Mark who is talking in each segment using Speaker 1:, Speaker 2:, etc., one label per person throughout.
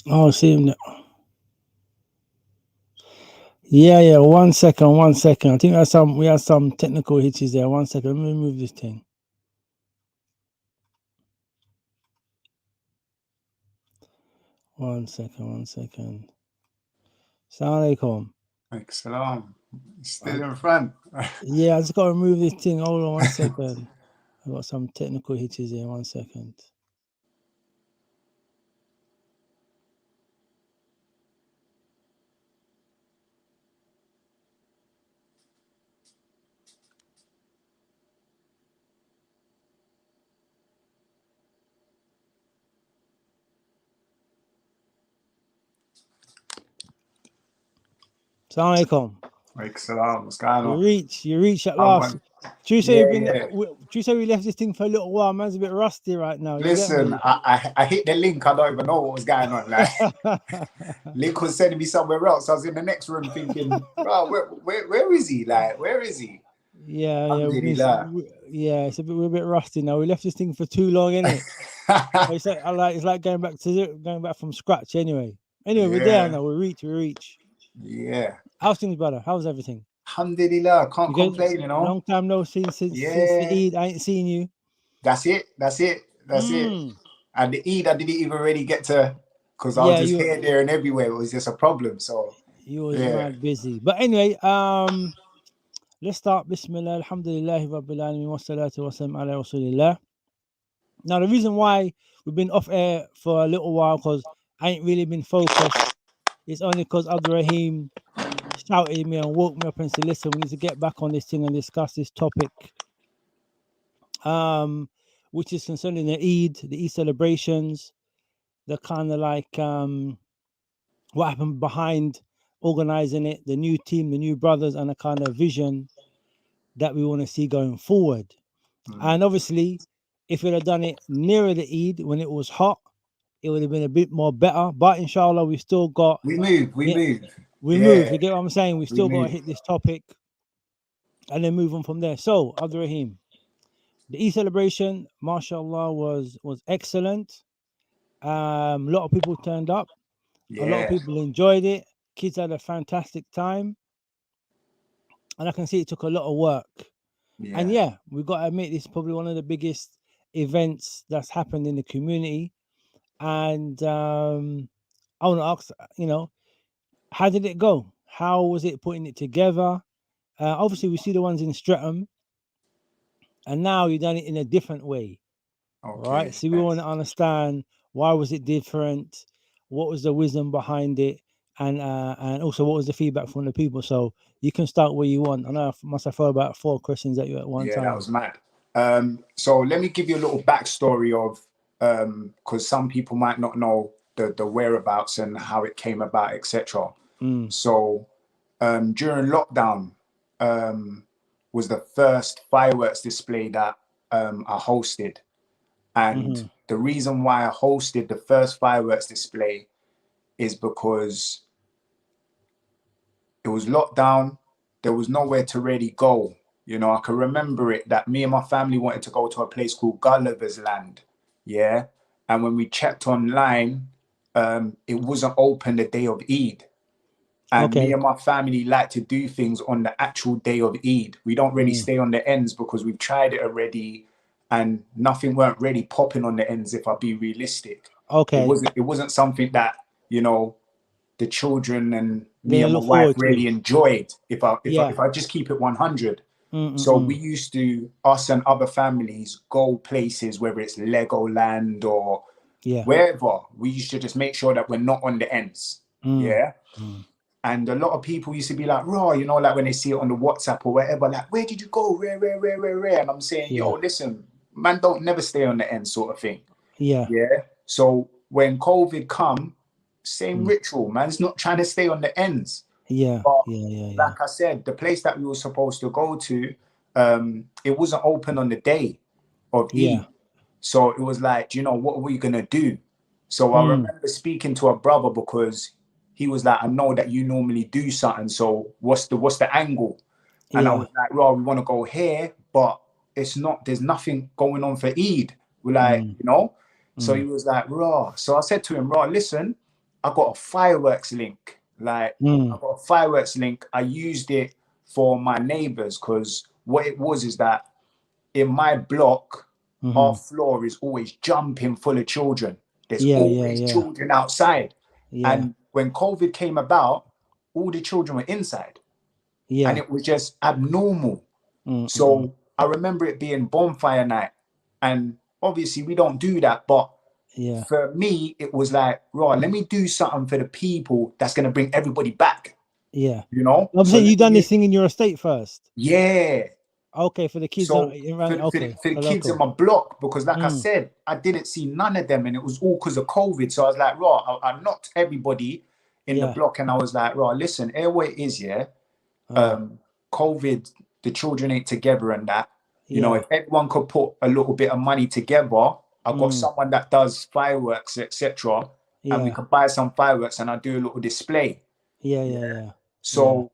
Speaker 1: Oh, see him. Yeah, yeah. 1 second, 1 second. I think we had some technical hitches there. 1 second. Let me move this thing. 1 second, 1 second. Assalamu alaikum.
Speaker 2: Thanks, salam.
Speaker 1: Uh,
Speaker 2: Still in front.
Speaker 1: yeah, I just gotta remove this thing. Hold on 1 second. I got some technical hitches here. 1 second. Assalamu alaikum.
Speaker 2: Thanks, salam. What's going on?
Speaker 1: You reach at
Speaker 2: I'm
Speaker 1: last.
Speaker 2: on.
Speaker 1: Tuesday,
Speaker 2: Yeah, yeah.
Speaker 1: Tuesday we left this thing for a little while. Man's a bit rusty right now. You get
Speaker 2: Listen,
Speaker 1: me?
Speaker 2: I hit the link. I don't even know what was going on. Like, link was sending me somewhere else. I was in the next room thinking, bro, where is he? Like, where is he?
Speaker 1: Yeah, yeah,
Speaker 2: Alhamdulillah.
Speaker 1: yeah. We're a bit rusty now. We left this thing for too long, innit? It's like going back from scratch. Anyway, we're there
Speaker 2: Yeah,
Speaker 1: now. We reach.
Speaker 2: yeah.
Speaker 1: How's things, brother? How's everything?
Speaker 2: Alhamdulillah. Can't
Speaker 1: You good?
Speaker 2: complain, you know.
Speaker 1: Long time no see since the
Speaker 2: Yeah,
Speaker 1: Eid. I ain't seen you.
Speaker 2: that's it. That's it. That's it.
Speaker 1: Mm.
Speaker 2: And the Eid, I didn't even really get to, because I was
Speaker 1: Yeah,
Speaker 2: just here, there, and everywhere. It was just a problem. So,
Speaker 1: you was
Speaker 2: yeah.
Speaker 1: mad busy. But anyway, let's start. Bismillah, alhamdulillah, rabbil alamin, wassalatu wassalam ala rasulillah. Now, the reason why we've been off air for a little while, because I ain't really been focused, it's only because Abduraheem shouted at me and woke me up and said, listen, we need to get back on this thing and discuss this topic, which is concerning the Eid celebrations, the kind of like what happened behind organizing it, the new team, the new brothers, and the kind of vision that we want to see going forward. And obviously, if we'd have done it nearer the Eid when it was hot, it would have been a bit more better. But inshallah, we still got
Speaker 2: We move. We
Speaker 1: yeah,
Speaker 2: move.
Speaker 1: we move.
Speaker 2: Yeah,
Speaker 1: You get what I'm saying? We
Speaker 2: we
Speaker 1: still got to
Speaker 2: move.
Speaker 1: hit this topic and then move on from there. So, Abdurrahim, the Eid celebration, mashallah, was excellent. A lot of people turned up. A lot of
Speaker 2: Yeah,
Speaker 1: people enjoyed it. Kids had a fantastic time, and I can see it took a lot of work. And
Speaker 2: yeah.
Speaker 1: yeah, we've got to admit this is probably one of the biggest events that's happened in the community. And I want to ask, how did it go? How was it putting it together? Obviously, we see the ones in Streatham, and now you've done it in a different way, right?
Speaker 2: Okay.
Speaker 1: So we want to understand why was it different, what was the wisdom behind it, and also what was the feedback from the people. So you can start where you want. I know I must have thrown about 4 questions at you at one
Speaker 2: Yeah, that
Speaker 1: time.
Speaker 2: was mad. So let me give you a little backstory of, because some people might not know the whereabouts and how it came about, etc.
Speaker 1: Mm,
Speaker 2: So during lockdown was the first fireworks display that I hosted. And
Speaker 1: mm-hmm.
Speaker 2: the reason why I hosted the first fireworks display is because it was locked down. There was nowhere to really go. You know, I can remember it that me and my family wanted to go to a place called Gulliver's Land. Yeah. And when we checked online, it wasn't open the day of Eid. And me
Speaker 1: Okay.
Speaker 2: and my family like to do things on the actual day of Eid. We don't really
Speaker 1: Mm,
Speaker 2: stay on the ends because we've tried it already and nothing weren't really popping on the ends, if I be realistic.
Speaker 1: okay.
Speaker 2: It wasn't something that, you know, the children and me
Speaker 1: Then I
Speaker 2: and my
Speaker 1: look
Speaker 2: wife
Speaker 1: forward to.
Speaker 2: really enjoyed
Speaker 1: Yeah.
Speaker 2: if I just keep it 100. So we
Speaker 1: Mm-mm-mm.
Speaker 2: used to, us and other families, go places, whether it's Legoland or
Speaker 1: Yeah.
Speaker 2: wherever. We used to just make sure that we're not on the ends.
Speaker 1: Mm,
Speaker 2: Yeah.
Speaker 1: mm.
Speaker 2: And a lot of people used to be like, raw, you know, like when they see it on the WhatsApp or wherever, like, where did you go? Where? And I'm saying, yo,
Speaker 1: Yeah.
Speaker 2: listen, man, don't never stay on the end sort of thing.
Speaker 1: Yeah.
Speaker 2: Yeah. So when COVID come, same
Speaker 1: Mm.
Speaker 2: ritual, man's not trying to stay on the ends.
Speaker 1: Yeah.
Speaker 2: But
Speaker 1: Yeah. Yeah. Yeah.
Speaker 2: like I said, the place that we were supposed to go to, it wasn't open on the day of
Speaker 1: Yeah.
Speaker 2: Eid. So it was like, you know, what are we gonna do? So I
Speaker 1: Mm.
Speaker 2: remember speaking to a brother because he was like, I know that you normally do something. So what's the angle? And I
Speaker 1: Yeah.
Speaker 2: was like, well, we want to go here, but it's not, there's nothing going on for Eid. We're like,
Speaker 1: Mm.
Speaker 2: you know? So he
Speaker 1: Mm.
Speaker 2: was like, raw. So I said to him, raw, listen, I got a fireworks link. Like, I got a fireworks link. I used it for my neighbors, because what it was is that in my block, our floor is always jumping full of children. There's always children outside. And when COVID came about, all the children were inside. And it was just abnormal. So I remember it being bonfire night. And obviously we don't do that, but for me, it was like, right, let me do something for the people that's going to bring everybody back.
Speaker 1: Yeah.
Speaker 2: You know?
Speaker 1: I'm saying you done this thing in your estate first.
Speaker 2: Yeah.
Speaker 1: Okay, for the kids.
Speaker 2: So
Speaker 1: around,
Speaker 2: for the kids in my block, because like I said, I didn't see none of them, and it was all because of COVID. So I was like, right, I knocked everybody in the block, and I was like, right, listen, here what it is, COVID, the children ain't together and that. You know, if everyone could put a little bit of money together, I've got someone that does fireworks, etc., and we could buy some fireworks, and I do a little display. So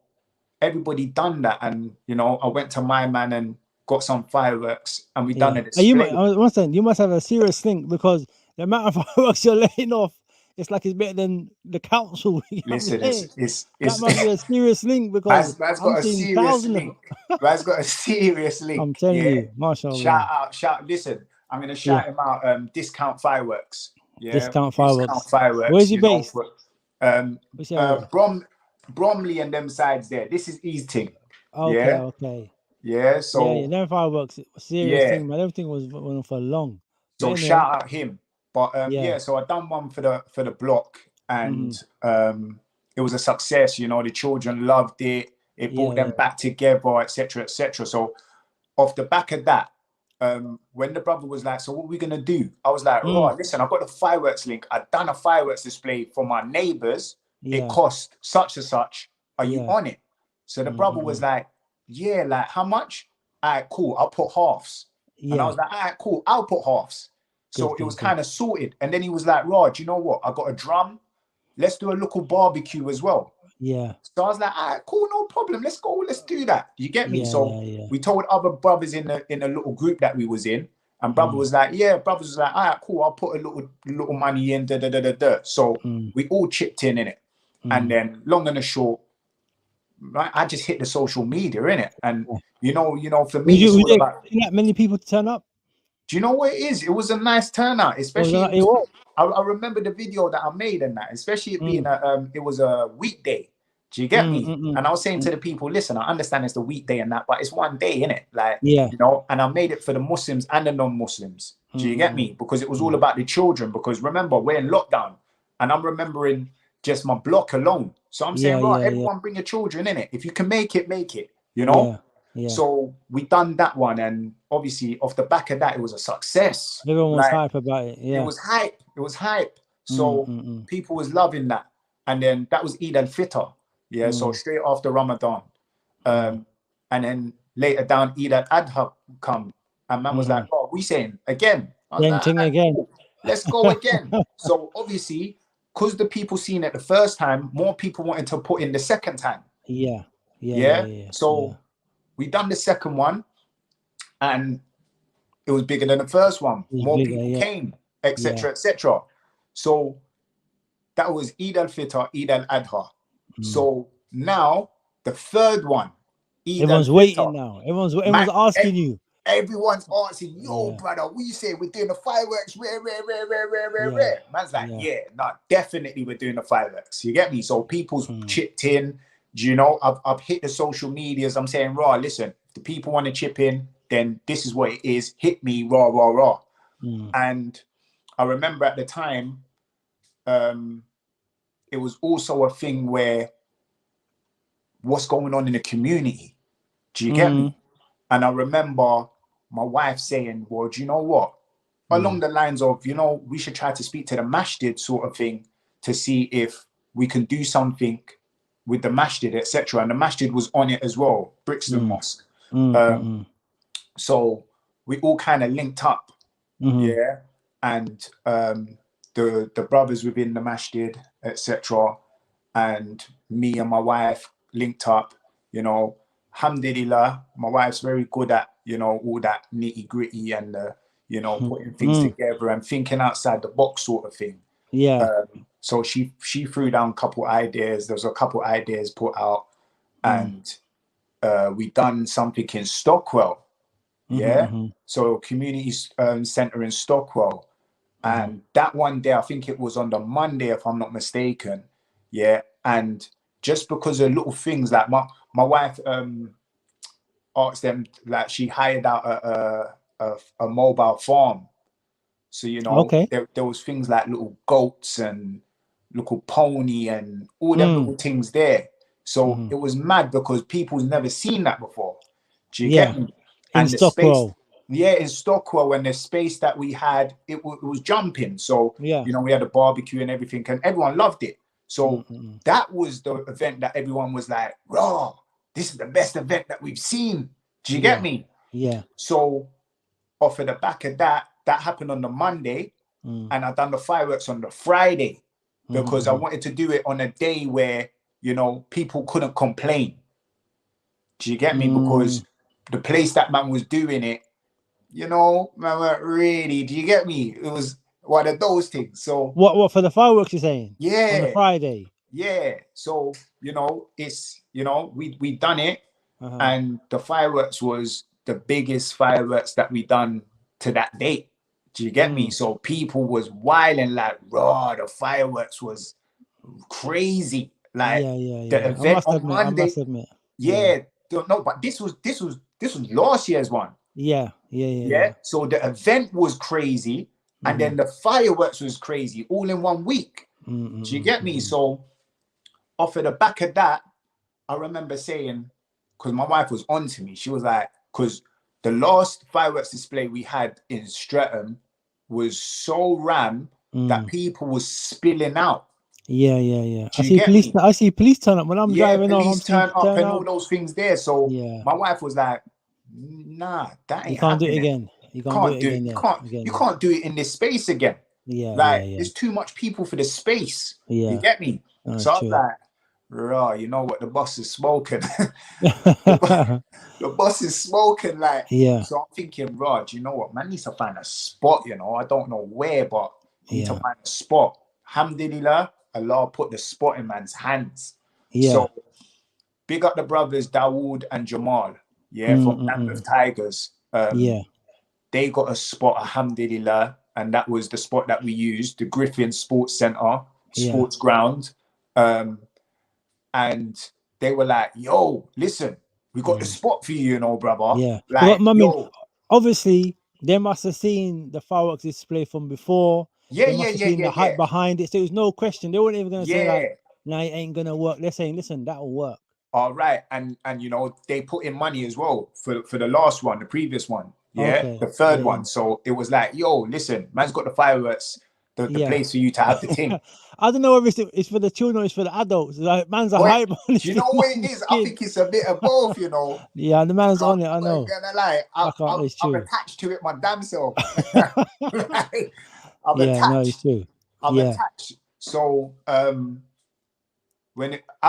Speaker 2: everybody done that, and you know, I went to my man and got some fireworks, and we done a display.
Speaker 1: You must have a serious link, because the amount of fireworks you're letting off, it's like it's better than the council.
Speaker 2: Listen,
Speaker 1: that must be a serious link, because
Speaker 2: Man's got a serious link. Man's got a serious link.
Speaker 1: I'm telling you, mashallah.
Speaker 2: Shout. Listen, I'm gonna shout him out. Discount fireworks. Yeah,
Speaker 1: discount fireworks.
Speaker 2: Fireworks.
Speaker 1: Where's he based?
Speaker 2: Bromley and them sides there. This is Easting.
Speaker 1: Okay.
Speaker 2: Yeah. So
Speaker 1: them fireworks, serious thing, man. Everything was going for long.
Speaker 2: So shout out him. But so I done one for the block, and it was a success. You know, the children loved it. It brought them back together, etc., etc. So off the back of that, when the brother was like, so what are we gonna do? I was like, oh, listen, I've got the fireworks link. I've done a fireworks display for my neighbors. It cost such and such. Are you on it? So the brother was like, yeah, like how much? All right, cool. I'll put halves. And I was like, all right, cool. I'll put halves. So it was kind of sorted. And then he was like, Rod, you know what? I got a drum. Let's do a local barbecue as well.
Speaker 1: Yeah.
Speaker 2: So I was like, all right, cool, no problem. Let's go. Let's do that. You get me? We told other brothers in a little group that we was in. And brother was like, brothers was like, all right, cool. I'll put a little money in. So we all chipped in it. And then long and the short, I just hit the social media, innit? And you know, for me, it's all about
Speaker 1: that many people to turn up.
Speaker 2: Do you know what it is? It was a nice turnout, especially. I remember the video that I made and that, especially it being it was a weekday. Do you get me? And I was saying to the people, listen, I understand it's the weekday and that, but it's one day, innit? Like, you know, and I made it for the Muslims and the non-Muslims. Do you get me? Because it was all about the children. Because remember, we're in lockdown, and I'm remembering just my block alone. So I'm saying, right, everyone bring your children in it. If you can make it, you know? So we done that one, and obviously off the back of that, it was a success.
Speaker 1: Everyone was hype about it.
Speaker 2: It was hype. So people was loving that. And then that was Eid al-Fitr. So straight after Ramadan. And then later down, Eid al-Adha come. And man was like, oh, we saying again.
Speaker 1: Again.
Speaker 2: Cool. Let's go again. So obviously, because the people seen it the first time, more people wanted to put in the second time. So we done the second one, and it was bigger than the first one. More people came, etc., etc. So that was Eid al-Fitr, Eid al-Adha. So now the third one,
Speaker 1: everyone's waiting now. Everyone's asking you.
Speaker 2: Everyone's asking, yo, brother, what you say? We're doing the fireworks, rare. Man's like, definitely we're doing the fireworks. You get me? So people's chipped in. Do you know? I've hit the social medias. I'm saying, raw, listen, if the people want to chip in, then this is what it is. Hit me, raw. And I remember at the time, it was also a thing where what's going on in the community? Do you get me? And I remember my wife saying, well, do you know what? Along the lines of, you know, we should try to speak to the masjid sort of thing to see if we can do something with the masjid, etc. And the masjid was on it as well, Brixton Mosque. So we all kind of linked up, and the brothers within the masjid, etc. And me and my wife linked up, you know. Alhamdulillah, my wife's very good at, you know, all that nitty gritty and, you know, putting things together and thinking outside the box sort of thing.
Speaker 1: Yeah.
Speaker 2: So she threw down a couple ideas. There was a couple ideas put out, and we done something in Stockwell. Yeah. So community center in Stockwell. And that one day, I think it was on the Monday, if I'm not mistaken. Yeah. And just because of little things like my wife asked them, like she hired out a mobile farm. So, you know,
Speaker 1: Okay.
Speaker 2: there was things like little goats and little pony and all them little things there. So it was mad because people's never seen that before. Do you
Speaker 1: Yeah.
Speaker 2: get me?
Speaker 1: In
Speaker 2: And the space,
Speaker 1: Stockwell.
Speaker 2: yeah, in Stockwell, and the space that we had, it was jumping. So,
Speaker 1: Yeah.
Speaker 2: you know, we had a barbecue and everything, and everyone loved it. So
Speaker 1: Mm-mm.
Speaker 2: that was the event that everyone was like, raw, this is the best event that we've seen. Do you get
Speaker 1: Yeah.
Speaker 2: me?
Speaker 1: Yeah.
Speaker 2: So off of the back of that, that happened on the Monday, and I done the fireworks on the Friday because I wanted to do it on a day where, you know, people couldn't complain. Do you get me? Because the place that man was doing it, you know, man, weren't really. Do you get me? It was one of those things. So
Speaker 1: What for the fireworks you're saying? On the
Speaker 2: yeah,
Speaker 1: Friday.
Speaker 2: yeah. So you know, it's, you know, we done it,
Speaker 1: Uh-huh.
Speaker 2: and the fireworks was the biggest fireworks that we done to that date. Do you get me? So people was wilding like raw. The fireworks was crazy. Like
Speaker 1: Yeah, yeah,
Speaker 2: the
Speaker 1: yeah.
Speaker 2: event on
Speaker 1: I
Speaker 2: Monday.
Speaker 1: must admit. Yeah.
Speaker 2: Yeah, no, but this was last year's one.
Speaker 1: Yeah, yeah, yeah,
Speaker 2: Yeah.
Speaker 1: yeah.
Speaker 2: So the event was crazy, and then the fireworks was crazy all in 1 week. Do you get me? So off of the back of that, I remember saying, because my wife was on to me, she was like, because the last fireworks display we had in Streatham was so ram that people was spilling out.
Speaker 1: Yeah, yeah, yeah.
Speaker 2: Do you get me?
Speaker 1: I see police turn up when I'm
Speaker 2: Yeah,
Speaker 1: driving off. I'm
Speaker 2: police
Speaker 1: seeing
Speaker 2: turn up
Speaker 1: turn
Speaker 2: and all
Speaker 1: up.
Speaker 2: those things there. So
Speaker 1: Yeah.
Speaker 2: my wife was like, nah, that
Speaker 1: You
Speaker 2: ain't
Speaker 1: can't do it
Speaker 2: happening.
Speaker 1: again. You can't do
Speaker 2: Can't
Speaker 1: it
Speaker 2: do
Speaker 1: again
Speaker 2: it.
Speaker 1: there.
Speaker 2: You
Speaker 1: Again.
Speaker 2: can't do it in this space again.
Speaker 1: Yeah, yeah,
Speaker 2: Like,
Speaker 1: yeah.
Speaker 2: there's too much people for the space. You
Speaker 1: Yeah.
Speaker 2: get me?
Speaker 1: That's
Speaker 2: So I was
Speaker 1: true.
Speaker 2: like, raw, you know what, the boss is smoking. the boss is smoking, like,
Speaker 1: Yeah.
Speaker 2: so I'm thinking, Raj, you know what, man needs to find a spot, you know. I don't know where, but need to
Speaker 1: Yeah.
Speaker 2: find a spot. Alhamdulillah, Allah put the spot in man's hands.
Speaker 1: Yeah.
Speaker 2: So big up the brothers Dawood and Jamal, yeah, from Lambeth Tigers.
Speaker 1: Yeah.
Speaker 2: They got a spot, alhamdulillah, and that was the spot that we used, the Griffin Sports Centre,
Speaker 1: Yeah.
Speaker 2: sports ground. And they were like, yo, listen, we got the spot for you, you know, brother.
Speaker 1: Yeah.
Speaker 2: Like,
Speaker 1: I mean,
Speaker 2: yo,
Speaker 1: obviously, they must have seen the fireworks display from before.
Speaker 2: yeah,
Speaker 1: They
Speaker 2: yeah,
Speaker 1: must have
Speaker 2: yeah,
Speaker 1: seen
Speaker 2: yeah,
Speaker 1: the
Speaker 2: yeah.
Speaker 1: hype behind it. So there was no question. They weren't even going to say, like,
Speaker 2: Yeah.
Speaker 1: no, it ain't going to work. They're saying, listen, that'll work.
Speaker 2: All right. And you know, they put in money as well for the last one, the previous one. Yeah.
Speaker 1: Okay.
Speaker 2: The third
Speaker 1: Yeah,
Speaker 2: one.
Speaker 1: yeah.
Speaker 2: So it was like, yo, listen, man's got the fireworks, the
Speaker 1: Yeah.
Speaker 2: place for you to have the thing.
Speaker 1: I don't know if it's for the children or it's for the adults. Like, man's a
Speaker 2: But
Speaker 1: hype on
Speaker 2: do you know what it is? I
Speaker 1: kid.
Speaker 2: think it's a bit of both, you know.
Speaker 1: Yeah, the man's
Speaker 2: I'm
Speaker 1: on it. I know.
Speaker 2: gonna lie,
Speaker 1: It's
Speaker 2: I'm
Speaker 1: true.
Speaker 2: attached to it my damn self. Like, I'm
Speaker 1: Yeah, no, it's
Speaker 2: attached.
Speaker 1: true.
Speaker 2: I'm
Speaker 1: Yeah.
Speaker 2: attached. So I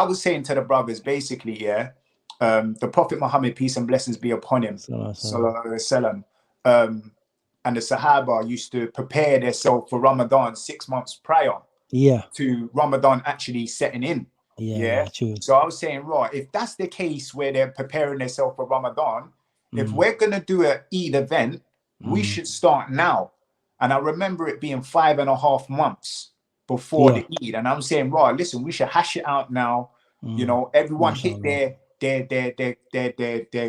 Speaker 2: was saying to the brothers, basically, yeah, the Prophet Muhammad, peace and blessings be upon him, sallallahu alaihi wasallam, and the Sahaba used to prepare themselves for Ramadan 6 months prior
Speaker 1: Yeah.
Speaker 2: to Ramadan actually setting in.
Speaker 1: Yeah,
Speaker 2: Yeah.
Speaker 1: true.
Speaker 2: So I was saying, right, if that's the case where they're preparing themselves for Ramadan, if we're gonna do an Eid event, we should start now. And I remember it being 5.5 months before the Eid. And I'm saying, right, listen, we should hash it out now. You know, everyone hit their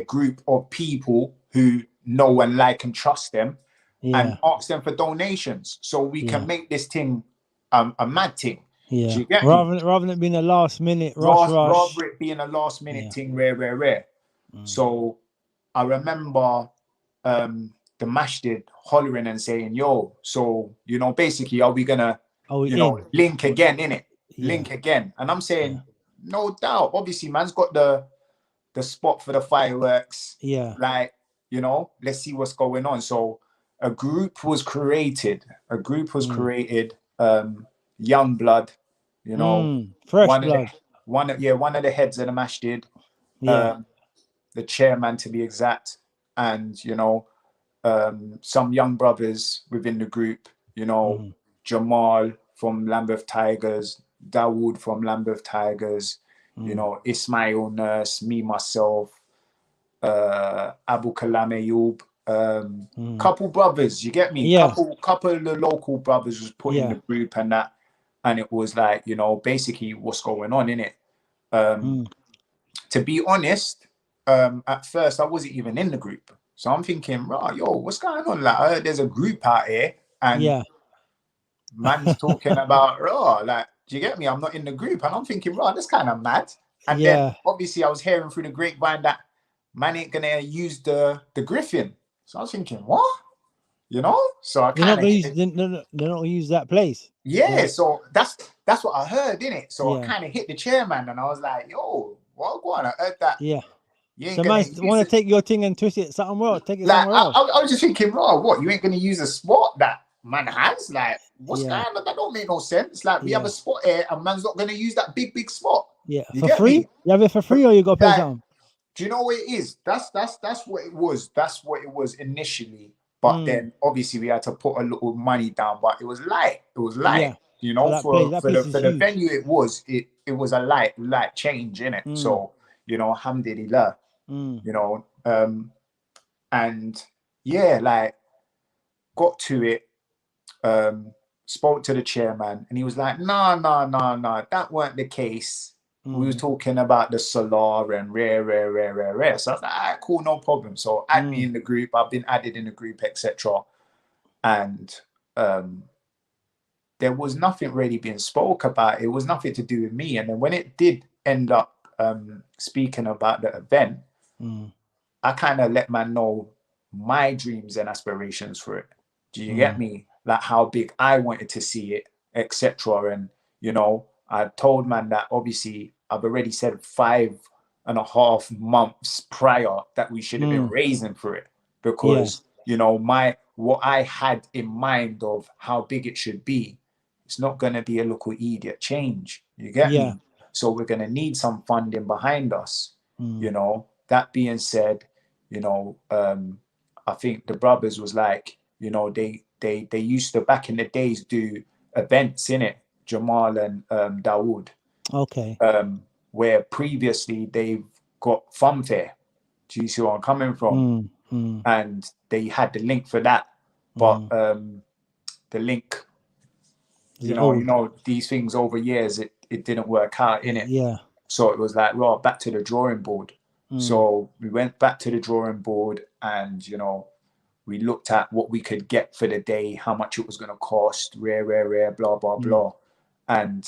Speaker 2: group of people who know and like and trust them, and ask them for donations so we can make this thing a mad thing.
Speaker 1: Yeah.
Speaker 2: Do you get
Speaker 1: Rather
Speaker 2: me?
Speaker 1: than it being a last minute rush.
Speaker 2: Rather it being a last minute thing, rare. So I remember the masjid hollering and saying, yo, so, you know, basically, are we gonna, you know, link again, innit? Link again. And I'm saying, no doubt. Obviously, man's got the spot for the fireworks.
Speaker 1: Yeah.
Speaker 2: Like, you know, let's see what's going on. So a group was created. Young blood, you know,
Speaker 1: Fresh blood.
Speaker 2: one of the heads of the masjid,
Speaker 1: Yeah.
Speaker 2: the chairman to be exact, and you know, some young brothers within the group, you know, Jamal from Lambeth Tigers, Dawood from Lambeth Tigers, you know, Ismail Nurse, me, myself, Abu Kalam Ayub, couple brothers, you get me?
Speaker 1: Yeah.
Speaker 2: Couple of the local brothers was put in
Speaker 1: Yeah.
Speaker 2: the group and that, and it was like, you know, basically what's going on in it. To be honest, at first I wasn't even in the group. So I'm thinking, right, yo, what's going on? Like, I heard there's a group out here and
Speaker 1: Yeah.
Speaker 2: man's talking about, oh, like, do you get me? I'm not in the group. And I'm thinking, right, that's kind of mad. And then
Speaker 1: Yeah.
Speaker 2: obviously I was hearing through the grapevine that man ain't gonna use the Griffin. So I was thinking, what? You know? So I
Speaker 1: They're not
Speaker 2: kind of
Speaker 1: gonna use. They're not gonna use that place.
Speaker 2: yeah, so that's what I heard, innit? So I
Speaker 1: Yeah.
Speaker 2: kind of hit the chairman and I was like, yo, what go on? I heard that
Speaker 1: Yeah.
Speaker 2: you ain't
Speaker 1: So
Speaker 2: gonna
Speaker 1: man,
Speaker 2: use
Speaker 1: want to
Speaker 2: it.
Speaker 1: take your thing and twist it somewhere else. Take it
Speaker 2: Like
Speaker 1: somewhere else.
Speaker 2: I was just thinking, oh, what? You ain't gonna use a spot that man has? Like, what's
Speaker 1: Yeah.
Speaker 2: going on? That don't make no sense. Like, we have
Speaker 1: Yeah.
Speaker 2: a spot here, and man's not gonna use that big spot.
Speaker 1: Yeah.
Speaker 2: You
Speaker 1: For
Speaker 2: get
Speaker 1: free?
Speaker 2: me?
Speaker 1: You have it for
Speaker 2: But
Speaker 1: free, or you gotta pay
Speaker 2: like,
Speaker 1: something?
Speaker 2: do you know what it is? That's what it was. That's what it was initially. But then obviously we had to put a little money down. But it was light. It was light.
Speaker 1: Yeah.
Speaker 2: You
Speaker 1: For
Speaker 2: know,
Speaker 1: that place.
Speaker 2: for
Speaker 1: That place is
Speaker 2: the
Speaker 1: huge.
Speaker 2: venue, it was a light change in it. So you know, alhamdulillah. You know, and yeah, like got to it, spoke to the chairman, and he was like, no, that weren't the case. We was talking about the solar and rare. So I was like, all right, cool, no problem. So add me in the group. I've been added in the group, etc. And there was nothing really being spoke about. It was nothing to do with me. And then when it did end up speaking about the event, I kind of let man know my dreams and aspirations for it. Do you get me? Like how big I wanted to see it, etc. And you know, I told man that obviously I've already said 5.5 months prior that we should have been raising for it
Speaker 1: Yeah.
Speaker 2: because you know what I had in mind of how big it should be. It's not going to be a local idiot change. You get
Speaker 1: Yeah.
Speaker 2: me? So we're going to need some funding behind us. You know. That being said, you know, I think the brothers was like, you know, they used to back in the days do events in it, Jamal and Dawood,
Speaker 1: Okay.
Speaker 2: where previously they've got funfair. Do you see where I'm coming from? And they had the link for that, but the link,
Speaker 1: Is it old?
Speaker 2: these things over years it didn't work out in it.
Speaker 1: Yeah.
Speaker 2: So it was like, well, back to the drawing board. So we went back to the drawing board and, you know, we looked at what we could get for the day, how much it was going to cost, rare, blah, blah, blah. And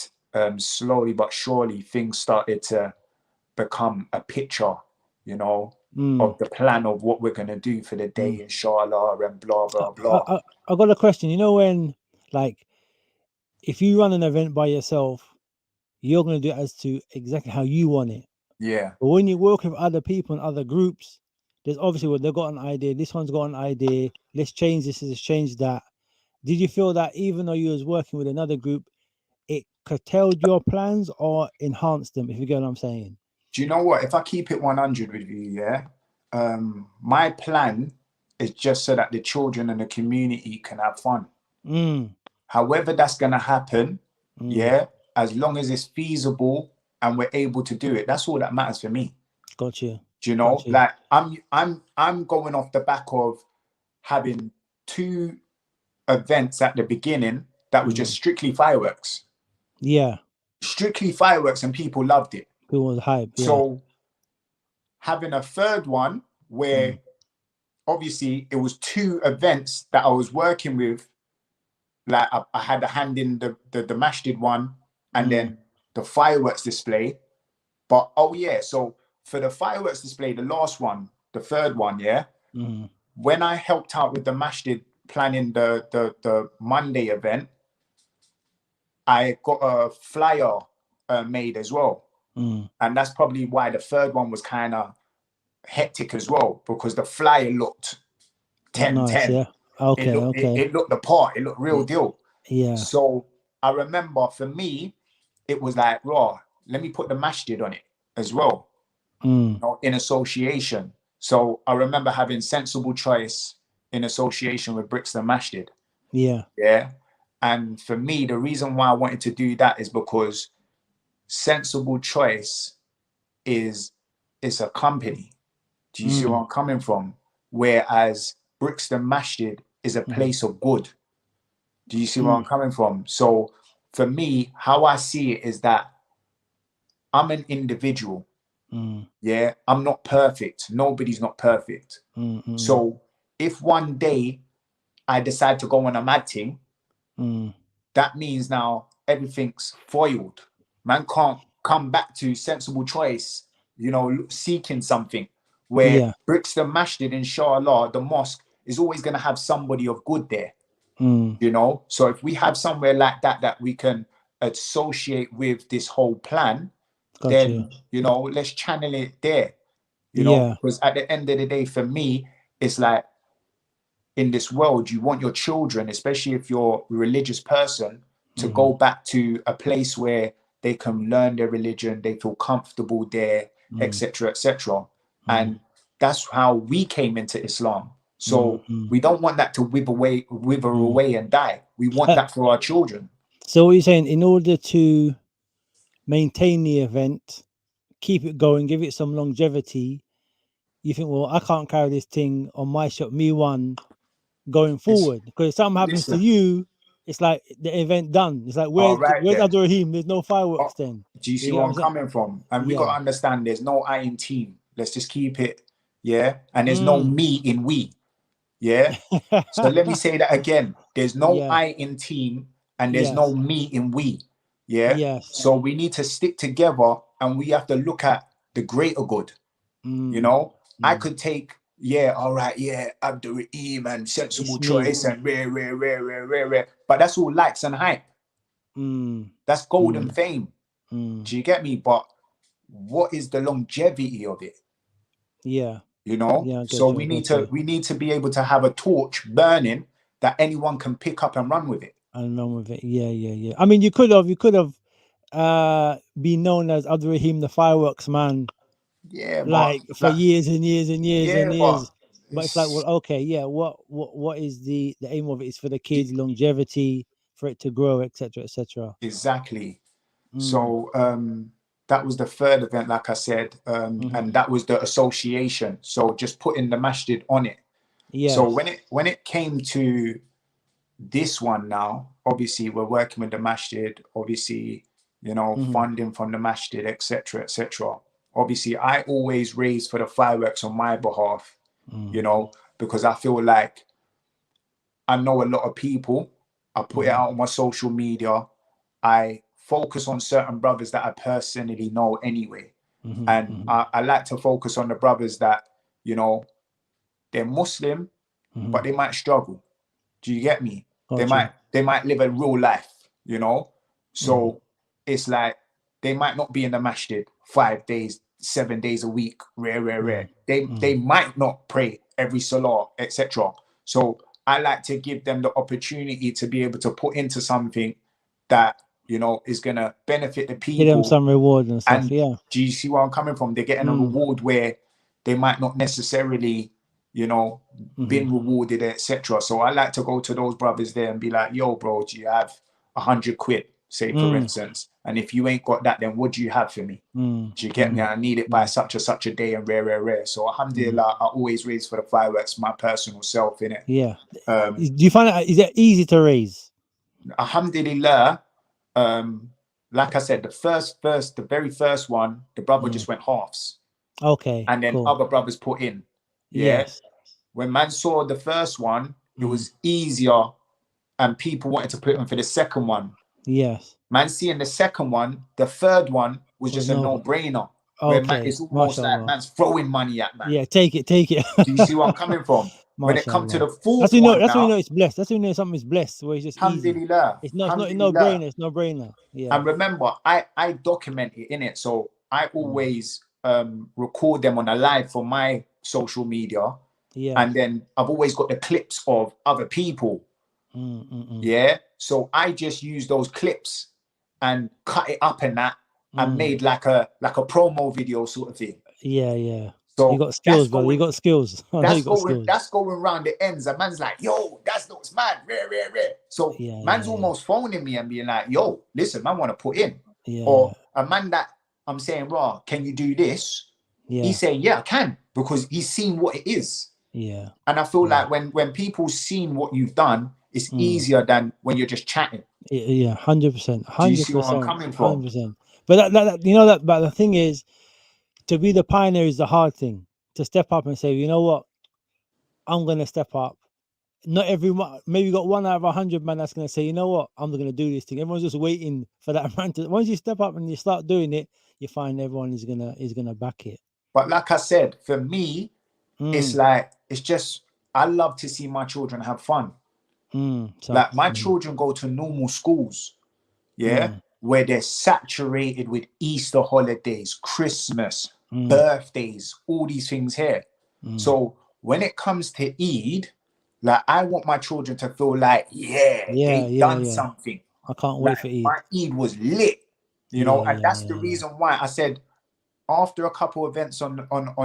Speaker 2: slowly but surely, things started to become a picture, you know, of the plan of what we're going to do for the day, inshallah, and blah, blah, blah.
Speaker 1: I got a question. You know, when, like, if you run an event by yourself, you're going to do it as to exactly how you want it.
Speaker 2: Yeah.
Speaker 1: But when you work with other people and other groups, there's obviously what they've got an idea. This one's got an idea. Let's change this. Let's change that. Did you feel that even though you was working with another group, it curtailed your plans or enhanced them? If you get what I'm saying.
Speaker 2: Do you know what? If I keep it 100 with you, yeah, my plan is just so that the children and the community can have fun. However that's going to happen, yeah, as long as it's feasible and we're able to do it, that's all that matters for me.
Speaker 1: Got you.
Speaker 2: Do you know? Like I'm going off the back of having 2 events at the beginning that was just strictly fireworks.
Speaker 1: Yeah.
Speaker 2: Strictly fireworks, and people loved it.
Speaker 1: It was hype. Yeah.
Speaker 2: So having a third one where obviously it was 2 events that I was working with. Like I had a hand in the masjid one and then the fireworks display. But so for the fireworks display, the last one, the third one, yeah. When I helped out with the masjid planning the Monday event, I got a flyer made as well. And that's probably why the third one was kind of hectic as well, because the flyer looked 10
Speaker 1: nice,
Speaker 2: 10.
Speaker 1: Yeah. Okay.
Speaker 2: It looked the part, it looked real deal.
Speaker 1: Yeah.
Speaker 2: So I remember for me, it was like, raw, let me put the masjid on it as well, you know, in association. So I remember having Sensible Choice in association with Brixton Masjid.
Speaker 1: Yeah.
Speaker 2: Yeah. And for me, the reason why I wanted to do that is because Sensible Choice is a company. Do you see where I'm coming from? Whereas Brixton Mosque is a place of good. Do you see where I'm coming from? So for me, how I see it is that I'm an individual. Yeah, I'm not perfect. Nobody's not perfect. So if one day I decide to go on a mad thing, that means now everything's foiled. Man can't come back to Sensible Choice, you know, seeking something. Where Brixton Masjid, inshallah, the mosque is always going to have somebody of good there, you know. So if we have somewhere like that that we can associate with this whole plan, then, you know, let's channel it there, you know, because at the end of the day, for me, it's like, in this world, you want your children, especially if you're a religious person, to go back to a place where they can learn their religion, they feel comfortable there, etc., etc. And that's how we came into Islam. So we don't want that to wither away and die. We want that for our children.
Speaker 1: So what you're saying, in order to maintain the event, keep it going, give it some longevity, you think, well, I can't carry this thing on my shop, me one, going forward, because if something happens to you, it's like the event done. It's like, where's Abduraheem? There's no fireworks then.
Speaker 2: Do you see where I'm coming from? And we got to understand there's no I in team. Let's just keep it, and there's no me in we, so let me say that again. There's no I in team and there's no me in we, so we need to stick together and we have to look at the greater good. You know, I could take, Abduraheem and Sensible Choice and rare, but that's all likes and hype. That's golden fame. Do you get me? But what is the longevity of it? You know, so we need to be able to have a torch burning that anyone can pick up and run with it.
Speaker 1: I mean, you could have been known as Abduraheem the fireworks man, for years and years and years and years. But it's like, well, okay, what is the aim of it? Is for the kids' longevity, for it to grow, etc., etc.
Speaker 2: Exactly. So that was the third event, like I said, and that was the association. So just putting the masjid on it. So when it came to this one now, obviously we're working with the masjid, obviously, you know, funding from the masjid, etc., etc. Obviously, I always raise for the fireworks on my behalf, you know, because I feel like I know a lot of people. I put it out on my social media. I focus on certain brothers that I personally know anyway. And I like to focus on the brothers that, you know, they're Muslim, but they might struggle. Do you get me? They might live a real life, you know? So it's like they might not be in the masjid 5 days, 7 days a week, rare. They might not pray every salah, etc. So I like to give them the opportunity to be able to put into something that, you know, is going to benefit the people.
Speaker 1: Give them some reward and stuff,
Speaker 2: Do you see where I'm coming from? They're getting a reward where they might not necessarily, you know, been rewarded, etc. So I like to go to those brothers there and be like, yo, bro, do you have 100 quid, say, for instance? And if you ain't got that, then what do you have for me? Do you get me? I need it by such a day and rare. So alhamdulillah, I always raise for the fireworks, my personal self, innit?
Speaker 1: Do you find it, is it easy to raise?
Speaker 2: Alhamdulillah, like I said, the very first one, the brother just went halves.
Speaker 1: Okay.
Speaker 2: And then other brothers put in.
Speaker 1: Yes.
Speaker 2: When man saw the first one, it was easier and people wanted to put in for the second one.
Speaker 1: Yes.
Speaker 2: Man seeing the second one, the third one was just a no-brainer. Where man, it's almost like man's throwing money at man.
Speaker 1: Yeah, take it.
Speaker 2: Do you see where I'm coming from? When it comes to the fourth
Speaker 1: one, that's when you know it's blessed. That's when you know something is blessed, where it's just easy. It's not no-brainer. It's no-brainer. Yeah.
Speaker 2: And remember, I document it in it, so I always record them on a live for my social media. Yeah. And then I've always got the clips of other people. Yeah. So I just use those clips and cut it up and that and made like a promo video sort of thing.
Speaker 1: Yeah. You
Speaker 2: So
Speaker 1: got
Speaker 2: that's
Speaker 1: skills, brother. You
Speaker 2: going
Speaker 1: got skills. I know you got skills.
Speaker 2: that's going round the ends. And man's like, yo, that's not mad, rare, rare, rare. So
Speaker 1: Yeah,
Speaker 2: man's
Speaker 1: yeah,
Speaker 2: almost phoning me and being like, yo, listen, man, want to put in.
Speaker 1: yeah,
Speaker 2: Or a man that I'm saying, raw, can you do this?
Speaker 1: yeah,
Speaker 2: He's saying, yeah, I can, because he's seen what it is.
Speaker 1: yeah,
Speaker 2: And I feel
Speaker 1: yeah,
Speaker 2: like when people seen what you've done, it's
Speaker 1: mm.
Speaker 2: easier than when you're just chatting.
Speaker 1: Yeah, 100%,
Speaker 2: Do you see where I'm
Speaker 1: 100%,
Speaker 2: coming from?
Speaker 1: 100%. But that you know that. But the thing is, to be the pioneer is the hard thing. To step up and say, you know what, I'm gonna step up. Not everyone. Maybe you got 1 out of 100 man that's gonna say, you know what, I'm gonna do this thing. Everyone's just waiting for that man to. Once you step up and you start doing it, you find everyone is gonna back it.
Speaker 2: But like I said, for me, it's
Speaker 1: Mm,
Speaker 2: like, it's just, I love to see my children have fun.
Speaker 1: so,
Speaker 2: Like my children go to normal schools, yeah,
Speaker 1: mm,
Speaker 2: where they're saturated with Easter holidays, Christmas,
Speaker 1: mm,
Speaker 2: birthdays, all these things here.
Speaker 1: mm.
Speaker 2: So when it comes to Eid, like I want my children to feel like, yeah,
Speaker 1: Yeah,
Speaker 2: they
Speaker 1: yeah,
Speaker 2: done
Speaker 1: yeah.
Speaker 2: something.
Speaker 1: I can't wait
Speaker 2: Like
Speaker 1: for Eid.
Speaker 2: my Eid was lit,
Speaker 1: Yeah,
Speaker 2: and
Speaker 1: yeah,
Speaker 2: that's the
Speaker 1: yeah, yeah.
Speaker 2: reason why I said after a couple events on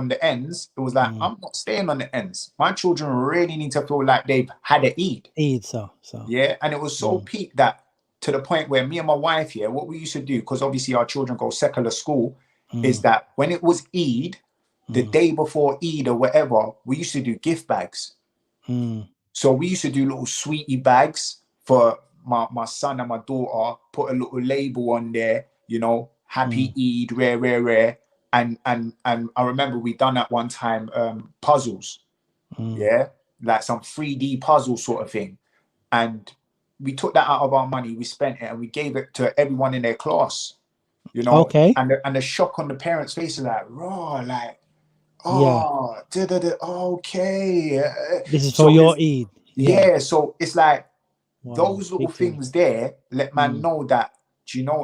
Speaker 2: the ends, it was like,
Speaker 1: Mm.
Speaker 2: I'm not staying on the ends. My children really need to feel like they've had an Eid.
Speaker 1: Eid, so.
Speaker 2: Yeah. And it was so
Speaker 1: Mm,
Speaker 2: peak that to the point where me and my wife here, what we used to do, because obviously our children go secular school, is
Speaker 1: mm,
Speaker 2: that when it was Eid, the
Speaker 1: mm,
Speaker 2: day before Eid or whatever, we used to do gift bags.
Speaker 1: mm,
Speaker 2: So we used to do little sweetie bags for my son and my daughter, put a little label on there, happy
Speaker 1: mm,
Speaker 2: Eid, rare, rare, rare. And I remember we done at one time puzzles,
Speaker 1: mm.
Speaker 2: yeah, like some 3D puzzle sort of thing. And we took that out of our money, we spent it, and we gave it to everyone in their class,
Speaker 1: Okay.
Speaker 2: and the shock on the parents' faces, like, raw, like,
Speaker 1: Yeah.
Speaker 2: oh, okay.
Speaker 1: This is for
Speaker 2: So
Speaker 1: your
Speaker 2: it's,
Speaker 1: Eid. Yeah.
Speaker 2: yeah, so it's like
Speaker 1: Wow.
Speaker 2: those little
Speaker 1: Big thing.
Speaker 2: things there let man
Speaker 1: Mm,
Speaker 2: know that,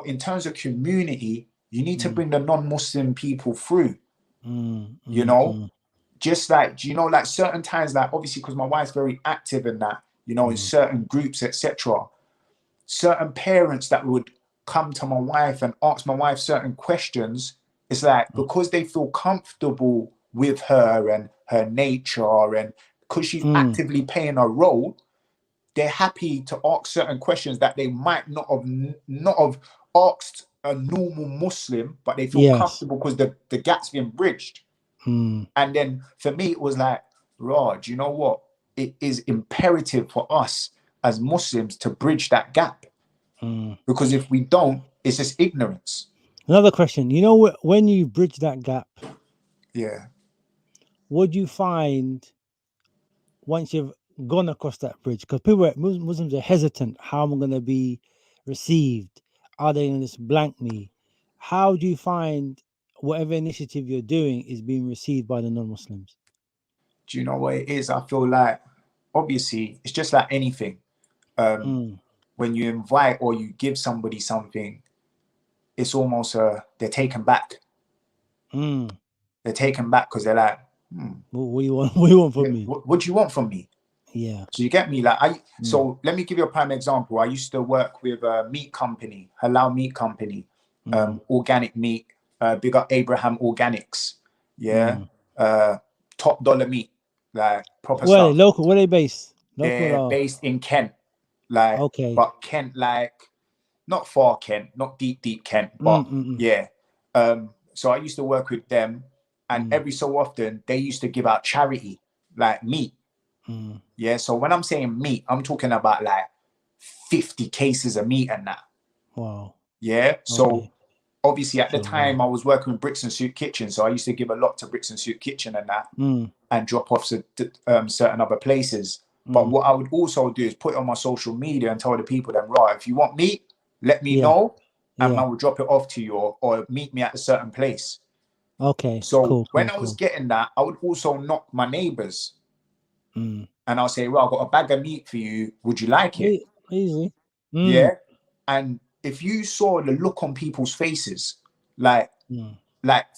Speaker 2: in terms of community, you need to
Speaker 1: mm,
Speaker 2: bring the non-Muslim people through,
Speaker 1: mm,
Speaker 2: you
Speaker 1: mm,
Speaker 2: know,
Speaker 1: mm,
Speaker 2: just like, like certain times, like obviously because my wife's very active in that, in
Speaker 1: mm,
Speaker 2: certain groups, etc. Certain parents that would come to my wife and ask my wife certain questions, it's like because they feel comfortable with her and her nature, and because she's
Speaker 1: mm.
Speaker 2: actively playing a role, they're happy to ask certain questions that they might not have asked a normal Muslim, but they feel
Speaker 1: Yes.
Speaker 2: comfortable because the gap's been bridged.
Speaker 1: Mm,
Speaker 2: And then for me, it was like, Raj, you know what? It is imperative for us as Muslims to bridge that gap,
Speaker 1: mm.
Speaker 2: because if we don't, it's just ignorance.
Speaker 1: Another question. You know, when you bridge that gap,
Speaker 2: Yeah.
Speaker 1: what do you find once you've gone across that bridge? Because Muslims are hesitant. How am I going to be received? Are they going to just blank me? How do you find whatever initiative you're doing is being received by the non-Muslims?
Speaker 2: Do you know what it is? I feel like, obviously, it's just like anything.
Speaker 1: Mm,
Speaker 2: When you invite or you give somebody something, it's almost they're taken back.
Speaker 1: mm.
Speaker 2: They're taken back because they're like,
Speaker 1: What do you want? What do you want
Speaker 2: yeah,
Speaker 1: from me?
Speaker 2: what do you want from me?
Speaker 1: Yeah.
Speaker 2: So you get me? Like
Speaker 1: Mm,
Speaker 2: so let me give you a prime example. I used to work with a meat company, halal meat company,
Speaker 1: mm,
Speaker 2: organic meat, big up Abraham Organics, yeah,
Speaker 1: mm.
Speaker 2: top dollar meat, like proper
Speaker 1: Where are they
Speaker 2: stuff.
Speaker 1: local? Where are they based? Local
Speaker 2: They're
Speaker 1: or
Speaker 2: based in Kent, like,
Speaker 1: okay?
Speaker 2: but Kent, like, not far Kent, not deep Kent,
Speaker 1: Mm,
Speaker 2: but
Speaker 1: mm, mm,
Speaker 2: yeah. So I used to work with them, and
Speaker 1: mm,
Speaker 2: every so often they used to give out charity, like meat.
Speaker 1: mm.
Speaker 2: Yeah. So when I'm saying meat, I'm talking about like 50 cases of meat and that.
Speaker 1: Wow.
Speaker 2: Yeah. So
Speaker 1: Okay.
Speaker 2: obviously at the
Speaker 1: Inshallah.
Speaker 2: time I was working with Brixton Soup Kitchen, so I used to give a lot to Brixton Soup Kitchen and that,
Speaker 1: Mm,
Speaker 2: and drop off to certain other places. But
Speaker 1: mm.
Speaker 2: what I would also do is put it on my social media and tell the people that, right, if you want meat, let me
Speaker 1: Yeah.
Speaker 2: know, and
Speaker 1: Yeah.
Speaker 2: I will drop it off to you, or meet me at a certain place.
Speaker 1: Okay.
Speaker 2: So
Speaker 1: Cool.
Speaker 2: when
Speaker 1: Cool.
Speaker 2: I was
Speaker 1: Cool.
Speaker 2: getting that, I would also knock my neighbors
Speaker 1: Mm.
Speaker 2: and I'll say, well, I've got a bag of meat for you. Would you like it?
Speaker 1: Easy. Mm,
Speaker 2: Yeah. And if you saw the look on people's faces, like,
Speaker 1: mm.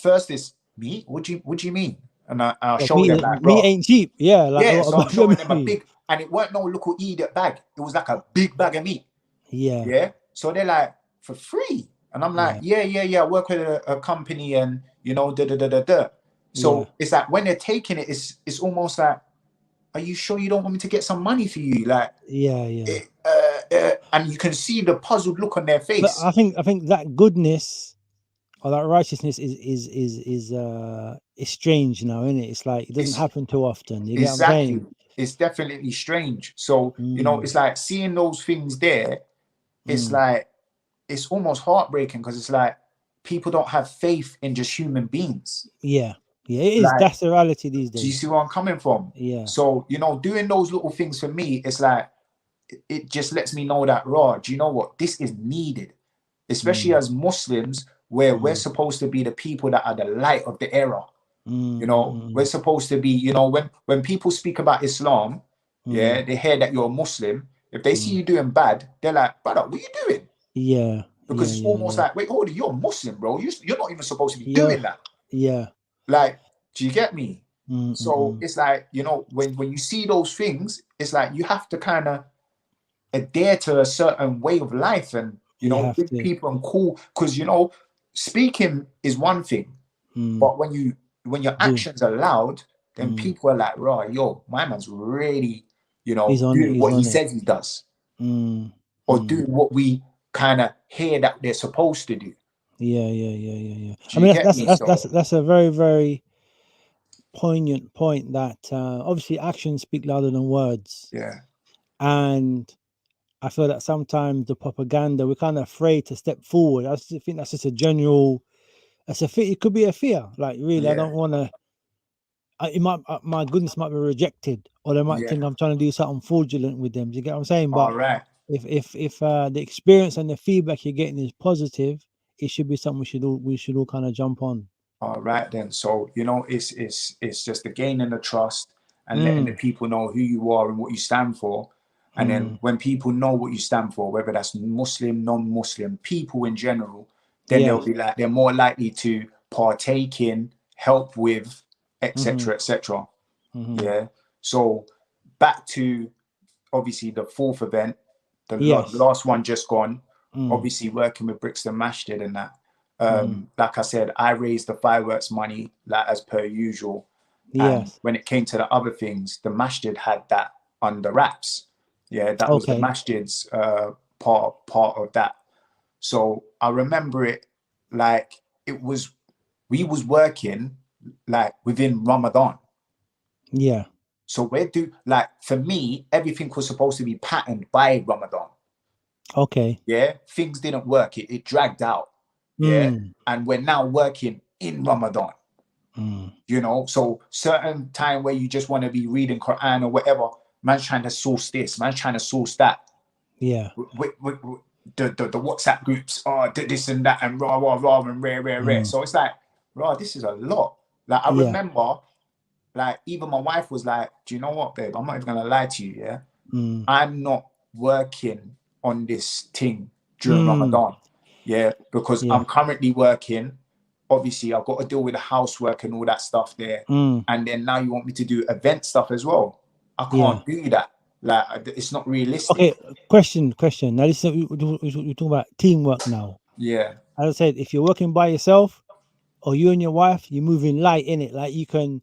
Speaker 2: first is meat. What do you mean? And I'll
Speaker 1: But
Speaker 2: show them like,
Speaker 1: meat
Speaker 2: bro.
Speaker 1: ain't cheap. Yeah. Like
Speaker 2: Yeah.
Speaker 1: a
Speaker 2: So I'm
Speaker 1: bag of
Speaker 2: showing them a
Speaker 1: meat.
Speaker 2: big, and it weren't no little idiot bag. It was like a big bag of meat.
Speaker 1: Yeah.
Speaker 2: Yeah. So they're like, for free. And I'm like,
Speaker 1: Yeah.
Speaker 2: yeah. I work with a company, and da da da da da. So it's like when they're taking it, it's almost like, are you sure you don't want me to get some money for you? Like, and you can see the puzzled look on their
Speaker 1: But
Speaker 2: face.
Speaker 1: I think that goodness or that righteousness is strange now, isn't it? It's like it doesn't happen too often. You get what I'm
Speaker 2: Exactly.
Speaker 1: saying?
Speaker 2: It's definitely strange. So, it's
Speaker 1: Mm,
Speaker 2: like seeing those things there, it's
Speaker 1: mm.
Speaker 2: like, it's almost heartbreaking because it's like people don't have faith in just human beings.
Speaker 1: Yeah, it is.
Speaker 2: Like,
Speaker 1: That's the reality these
Speaker 2: do you
Speaker 1: days.
Speaker 2: see where I'm coming from?
Speaker 1: Yeah.
Speaker 2: So, doing those little things for me, it's like, it just lets me know that, raw, do you know what? This is needed, especially
Speaker 1: Mm,
Speaker 2: as Muslims, where we're
Speaker 1: mm,
Speaker 2: supposed to be the people that are the light of the era. We're
Speaker 1: mm,
Speaker 2: supposed to be, when people speak about Islam,
Speaker 1: mm,
Speaker 2: they hear that you're a Muslim. If they see
Speaker 1: mm.
Speaker 2: you doing bad, they're like, brother, what are you doing?
Speaker 1: Yeah,
Speaker 2: Because it's almost like, wait, hold on, you're a Muslim, bro. You're not even supposed to be
Speaker 1: You're,
Speaker 2: doing that.
Speaker 1: yeah.
Speaker 2: Like, do you get me? So
Speaker 1: Mm.
Speaker 2: it's like, when you see those things, it's like you have to kind of adhere to a certain way of life and,
Speaker 1: You have
Speaker 2: with
Speaker 1: to.
Speaker 2: people and cool. Because, speaking is one thing,
Speaker 1: Mm,
Speaker 2: but when your
Speaker 1: do.
Speaker 2: actions are loud, then
Speaker 1: Mm.
Speaker 2: people are like, right, yo, my man's really,
Speaker 1: He's on it.
Speaker 2: doing
Speaker 1: He's
Speaker 2: what he
Speaker 1: on it.
Speaker 2: says he does,
Speaker 1: Mm,
Speaker 2: or
Speaker 1: mm.
Speaker 2: doing what we kind of hear that they're supposed to do.
Speaker 1: Yeah.
Speaker 2: Do
Speaker 1: I
Speaker 2: you
Speaker 1: mean,
Speaker 2: get me? So
Speaker 1: that's a very, very poignant point. That obviously actions speak louder than words,
Speaker 2: yeah,
Speaker 1: and I feel that sometimes the propaganda, we're kind of afraid to step forward. I just think that's just a general. That's a fear. It could be a fear. Like really, I
Speaker 2: yeah,
Speaker 1: don't want to. It might, my goodness might be rejected, or they might
Speaker 2: yeah.
Speaker 1: think I'm trying to do something fraudulent with them. Do you get what I'm saying?
Speaker 2: All
Speaker 1: But
Speaker 2: right.
Speaker 1: if the experience and the feedback you're getting is positive, it should be something we should all kind of jump on.
Speaker 2: All right then. So it's just the gaining the trust and letting the
Speaker 1: Mm,
Speaker 2: people know who you are and what you stand for. And then
Speaker 1: mm,
Speaker 2: when people know what you stand for, whether that's Muslim, non-Muslim, people in general, then they'll
Speaker 1: yeah.
Speaker 2: be like, they're more likely to partake in, help with,
Speaker 1: Mm-hmm,
Speaker 2: etc., etc.
Speaker 1: mm-hmm.
Speaker 2: Yeah. So back to obviously the fourth event, the
Speaker 1: Yes.
Speaker 2: last one just gone.
Speaker 1: Mm,
Speaker 2: Obviously working with Brixton Mosque and that.
Speaker 1: mm-hmm.
Speaker 2: Like I said, I raised the fireworks money like as per usual. And
Speaker 1: Yes.
Speaker 2: when it came to the other things, the masjid had that under wraps. Yeah, that was the
Speaker 1: Okay.
Speaker 2: masjid's part of that. So I remember it like we was working like within Ramadan.
Speaker 1: Yeah.
Speaker 2: So like for me, everything was supposed to be patterned by Ramadan.
Speaker 1: Okay.
Speaker 2: Yeah, things didn't work. It dragged out. Yeah,
Speaker 1: Mm,
Speaker 2: and we're now working in Ramadan.
Speaker 1: mm.
Speaker 2: So certain time where you just want to be reading Quran or whatever, man's trying to source this, man's trying to source that.
Speaker 1: Yeah.
Speaker 2: The WhatsApp groups, this and that, and rah and rare.
Speaker 1: Mm,
Speaker 2: So it's like, this is a lot. Like I
Speaker 1: yeah.
Speaker 2: remember, like even my wife was like, do you know what, babe? I'm not even gonna lie to you. Yeah,
Speaker 1: Mm,
Speaker 2: I'm not working on this thing during
Speaker 1: mm.
Speaker 2: Ramadan. Yeah, because
Speaker 1: Yeah.
Speaker 2: I'm currently working. Obviously, I've got to deal with the housework and all that stuff there.
Speaker 1: Mm,
Speaker 2: And then now you want me to do event stuff as well. I
Speaker 1: yeah.
Speaker 2: can't do that. Like, it's not realistic.
Speaker 1: Okay. Question. Now, this is we're talking about teamwork now.
Speaker 2: Yeah,
Speaker 1: As I said, if you're working by yourself or you and your wife, you're moving light in it. Like you can,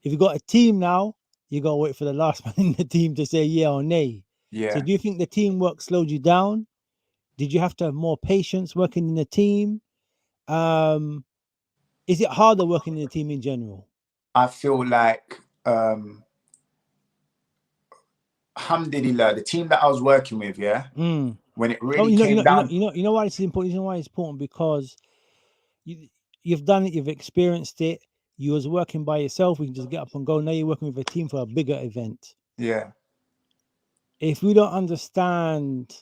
Speaker 1: if you got a team now, you gotta wait for the last man in the team to say yeah or nay. So
Speaker 2: yeah.
Speaker 1: do you think the teamwork slowed you down? Did you have to have more patience working in a team? Um, is it harder working in a team in general?
Speaker 2: I feel like, alhamdulillah, the team that I was working with, yeah,
Speaker 1: Mm.
Speaker 2: when it
Speaker 1: Oh,
Speaker 2: really came down,
Speaker 1: you know why it's important. You know why it's important because you you've done it, you've experienced it. You was working by yourself. We can just get up and go. Now you're working with a team for a bigger event.
Speaker 2: yeah,
Speaker 1: If we don't understand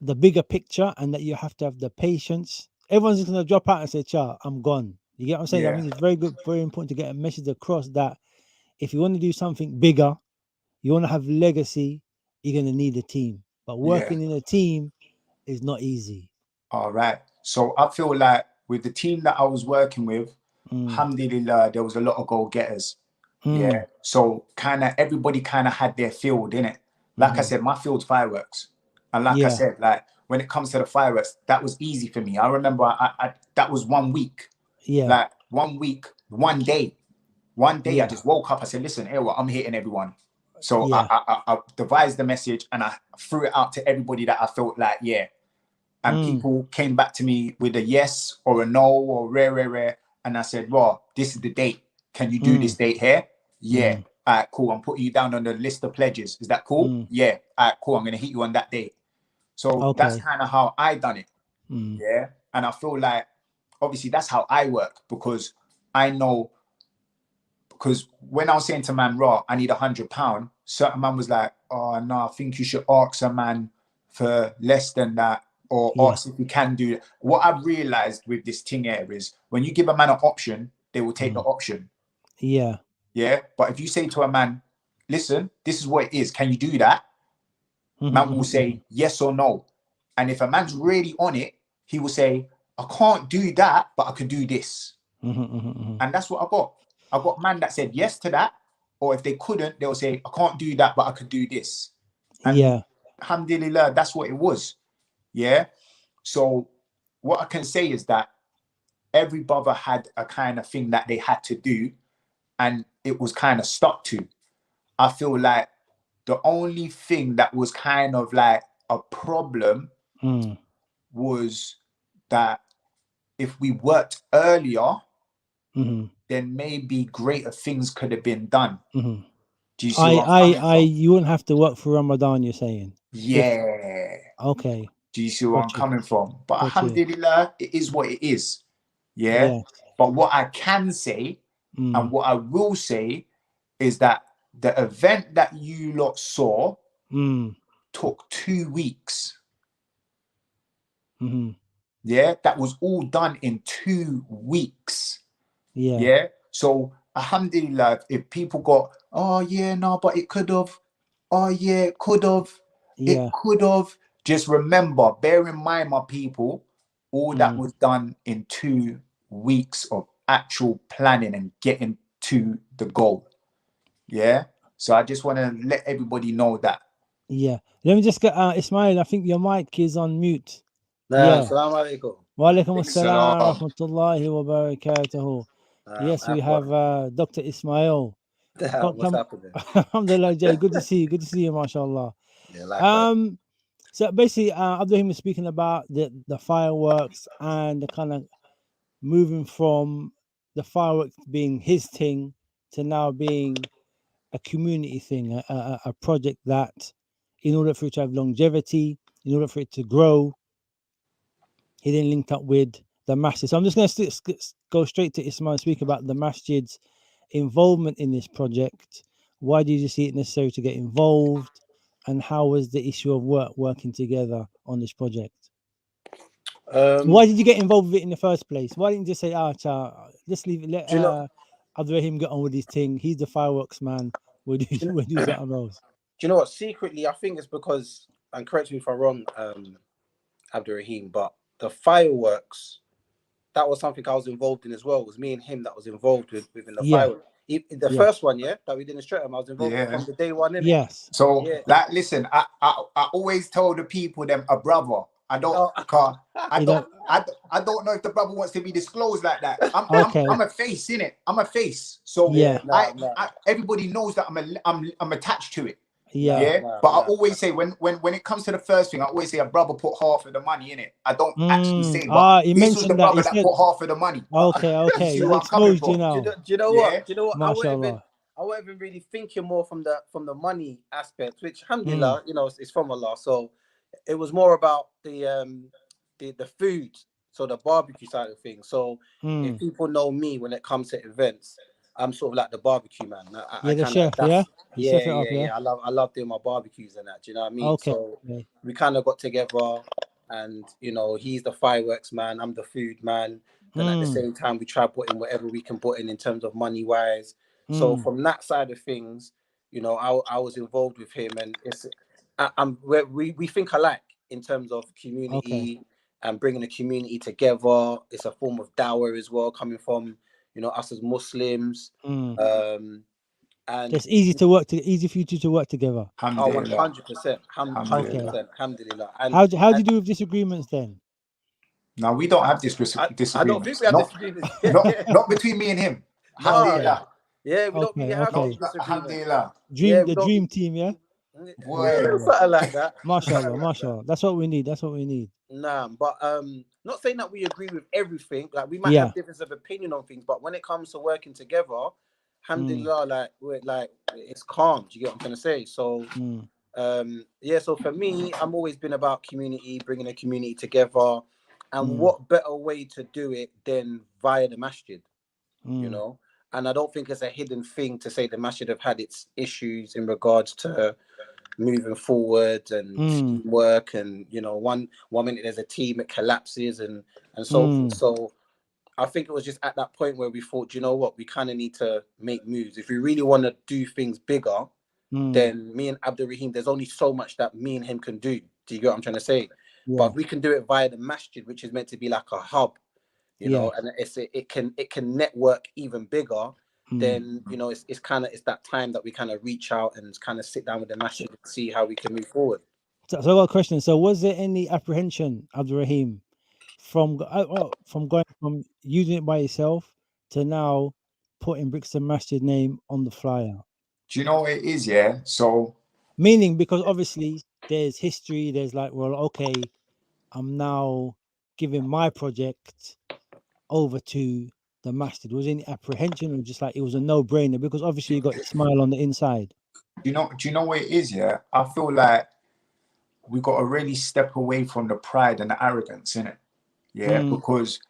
Speaker 1: the bigger picture and that you have to have the patience, everyone's just gonna drop out and say, "Cha, I'm gone." You get what I'm saying? I
Speaker 2: yeah,
Speaker 1: mean, it's very good, very important to get a message across that if you want to do something bigger, you want to have legacy, you're gonna need a team. But
Speaker 2: yeah.
Speaker 1: working in a team is not easy.
Speaker 2: All right. So I feel like with the team that I was working with,
Speaker 1: Mm,
Speaker 2: alhamdulillah, there was a lot of goal getters. Yeah.
Speaker 1: mm,
Speaker 2: So kind of everybody kind of had their field in it. Like I
Speaker 1: mm-hmm.
Speaker 2: said, my field's fireworks. And like I
Speaker 1: Yeah,
Speaker 2: said, like when it comes to the fireworks, that was easy for me. I remember that was 1 week.
Speaker 1: yeah.
Speaker 2: Like 1 week, one day I
Speaker 1: Yeah.
Speaker 2: just woke up. I said, listen, hey, I'm hitting everyone. So
Speaker 1: Yeah.
Speaker 2: I devised the message and I threw it out to everybody that I felt like, yeah. And people came back to me with a yes or a no or rare. And I said, well, this is the date. Can you do this date here? Yeah. All right, cool. I'm putting you down on the list of pledges. Is that cool? Yeah. All right, cool. I'm going to hit you on that date. So that's
Speaker 1: Okay.
Speaker 2: kind of how I done it. Yeah. And I feel like, obviously, that's how I work, because I know, because when I was saying to man, raw, I need £100, certain man was like, oh, no, I think you should ask a man for less than that, or ask if you can do it. What I've realized with this thing here is when you give a man an option, they will take the option.
Speaker 1: Yeah.
Speaker 2: Yeah. But if you say to a man, listen, this is what it is, can you do that? Man will say yes or no. And if a man's really on it, he will say, I can't do that, but I can do this. And that's what I got. I got man that said yes to that, or if they couldn't, they'll say, I can't do that, but I could do this. And alhamdulillah, that's what it was. Yeah. So what I can say is that every brother had a kind of thing that they had to do, and it was kind of stuck to. I feel like the only thing that was kind of like a problem was that if we worked earlier, then maybe greater things could have been done. Do you see where I'm coming from?
Speaker 1: You wouldn't have to work for Ramadan, you're saying?
Speaker 2: Yeah.
Speaker 1: Okay.
Speaker 2: Do you see where I'm coming from? But
Speaker 1: Gotcha.
Speaker 2: alhamdulillah, it is what it is. Yeah.
Speaker 1: Yes.
Speaker 2: But what I can say and what I will say is that the event that you lot saw took 2 weeks. Yeah. That was all done in 2 weeks. Yeah. So alhamdulillah, if people got, oh yeah, no, but it could have, oh yeah, it could have, it could have. Just remember, bear in mind, my people, all that was done in 2 weeks of actual planning and getting to the goal. Yeah. So I just want to let everybody know that.
Speaker 1: Yeah. Let me just get Ismail, I think your mic is on mute.
Speaker 3: Assalamu alaikum.
Speaker 1: Wa alaikum assalam wa rahmatullahi wa barakatuhu. Yes, we have Dr. Ismail.
Speaker 3: What's happening?
Speaker 1: Alhamdulillah, Jay. Good to see you. Good to see you, mashallah.
Speaker 3: Yeah, likewise.
Speaker 1: So basically, Abduraheem was speaking about the fireworks and the kind of moving from the fireworks being his thing to now being a community thing, a project that, in order for it to have longevity, in order for it to grow, he then linked up with the masjid. So I'm just going to go straight to Ismail and speak about the masjid's involvement in this project. Why did you see it necessary to get involved? And how was the issue of working together on this project? Why did you get involved with it in the first place? Why didn't you just say, let's leave it, let Abduraheem get on with his thing. He's the fireworks man. We'll do something else.
Speaker 3: Do you know what? Secretly, I think it's because, and correct me if I'm wrong, Abduraheem, but the fireworks, that was something I was involved in as well. It was me and him that was involved within the fireworks. The first one, that we did in Streatham, I was involved from the day one, innit?
Speaker 1: Yes.
Speaker 2: So, like, listen, I always tell the people them a brother. I don't know if the brother wants to be disclosed like that. I'm a face, innit? I'm a face. So everybody knows that I'm attached to it. But I always say when it comes to the first thing, I always say a brother put half of the money in it. I don't actually say, but this was the brother that put half of the money.
Speaker 1: Okay. He exposed you now.
Speaker 3: Do you know what? I wasn't even really thinking more from the money aspect, which alhamdulillah, it's from Allah. So it was more about the food, so the barbecue side of things. So if people know me when it comes to events, I'm sort of like the barbecue man.
Speaker 1: The chef,
Speaker 3: I love doing my barbecues and that. Do you know what I mean?
Speaker 1: Okay.
Speaker 3: So we kind of got together, and he's the fireworks man, I'm the food man. Then at the same time, we try put in whatever we can put in terms of money wise. So from that side of things, I was involved with him, and we think alike in terms of community and bringing the community together. It's a form of dawah as well, coming from us as Muslims. And
Speaker 1: it's easy for you two to work together.
Speaker 3: 100%. Alhamdulillah. And
Speaker 1: how do you do with disagreements then?
Speaker 2: No, we don't have disagreements.
Speaker 3: I don't think we have disagreements.
Speaker 2: Not between me and him.
Speaker 3: Nah,
Speaker 2: Alhamdulillah.
Speaker 3: yeah, we don't really
Speaker 1: Okay,
Speaker 3: have
Speaker 1: okay.
Speaker 3: these disagreements.
Speaker 2: Alhamdulillah.
Speaker 3: Yeah, we
Speaker 1: The
Speaker 3: don't.
Speaker 1: dream team, yeah.
Speaker 2: Boy.
Speaker 3: Something like that.
Speaker 1: Mashallah, mashallah. That's what we need. That's what we need.
Speaker 3: Nah, but not saying that we agree with everything. Like we might
Speaker 1: Yeah.
Speaker 3: have difference of opinion on things, but when it comes to working together, alhamdulillah, like we're like it's calm. Do you get what I'm trying to say? So yeah. So for me, I'm always been about community, bringing a community together, and what better way to do it than via the masjid, you know? And I don't think it's a hidden thing to say the masjid have had its issues in regards to moving forward and teamwork, and you know, one minute there's a team, it collapses and so forth. So I think it was just at that point where we thought, you know what, we kind of need to make moves if we really want to do things bigger. Then me and Abduraheem, there's only so much that me and him can do. Do you get what I'm trying to say?
Speaker 1: Yeah.
Speaker 3: But if we can do it via the masjid, which is meant to be like a hub, you know, and it can network even bigger. Then you know, it's that time that we kind of reach out and kind of sit down with the masjid and see how we can move forward.
Speaker 1: So I got a question. So was there any apprehension, Abduraheem, from going from using it by yourself to now putting Brixton Masjid name on the flyer?
Speaker 2: Do you know what it is? Yeah. So
Speaker 1: Meaning, because obviously there's history. There's like, well, okay, I'm now giving my project over to the masjid. Was there any apprehension, or just like it was a no-brainer because obviously you got Ismail on the inside?
Speaker 2: do you know what it is? Yeah. I feel like we got to really step away from the pride and the arrogance in it. Yeah. Because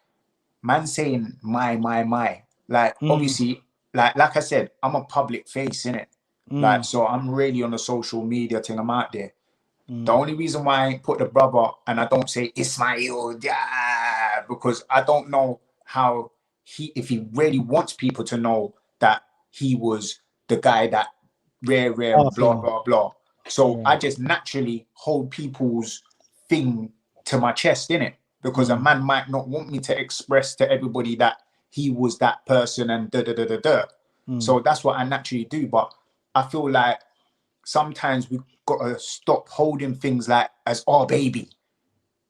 Speaker 2: man saying my, like obviously, like I said, I'm a public face in it. Like, so I'm really on the social media thing. I'm out there. The only reason why I ain't put the brother and I don't say Ismail, yeah, because I don't know how if he really wants people to know that he was the guy that rare, blah, blah, blah. So I just naturally hold people's thing to my chest, innit? Because a man might not want me to express to everybody that he was that person and da da da da da. So that's what I naturally do. But I feel like sometimes we gotta stop holding things like as our baby.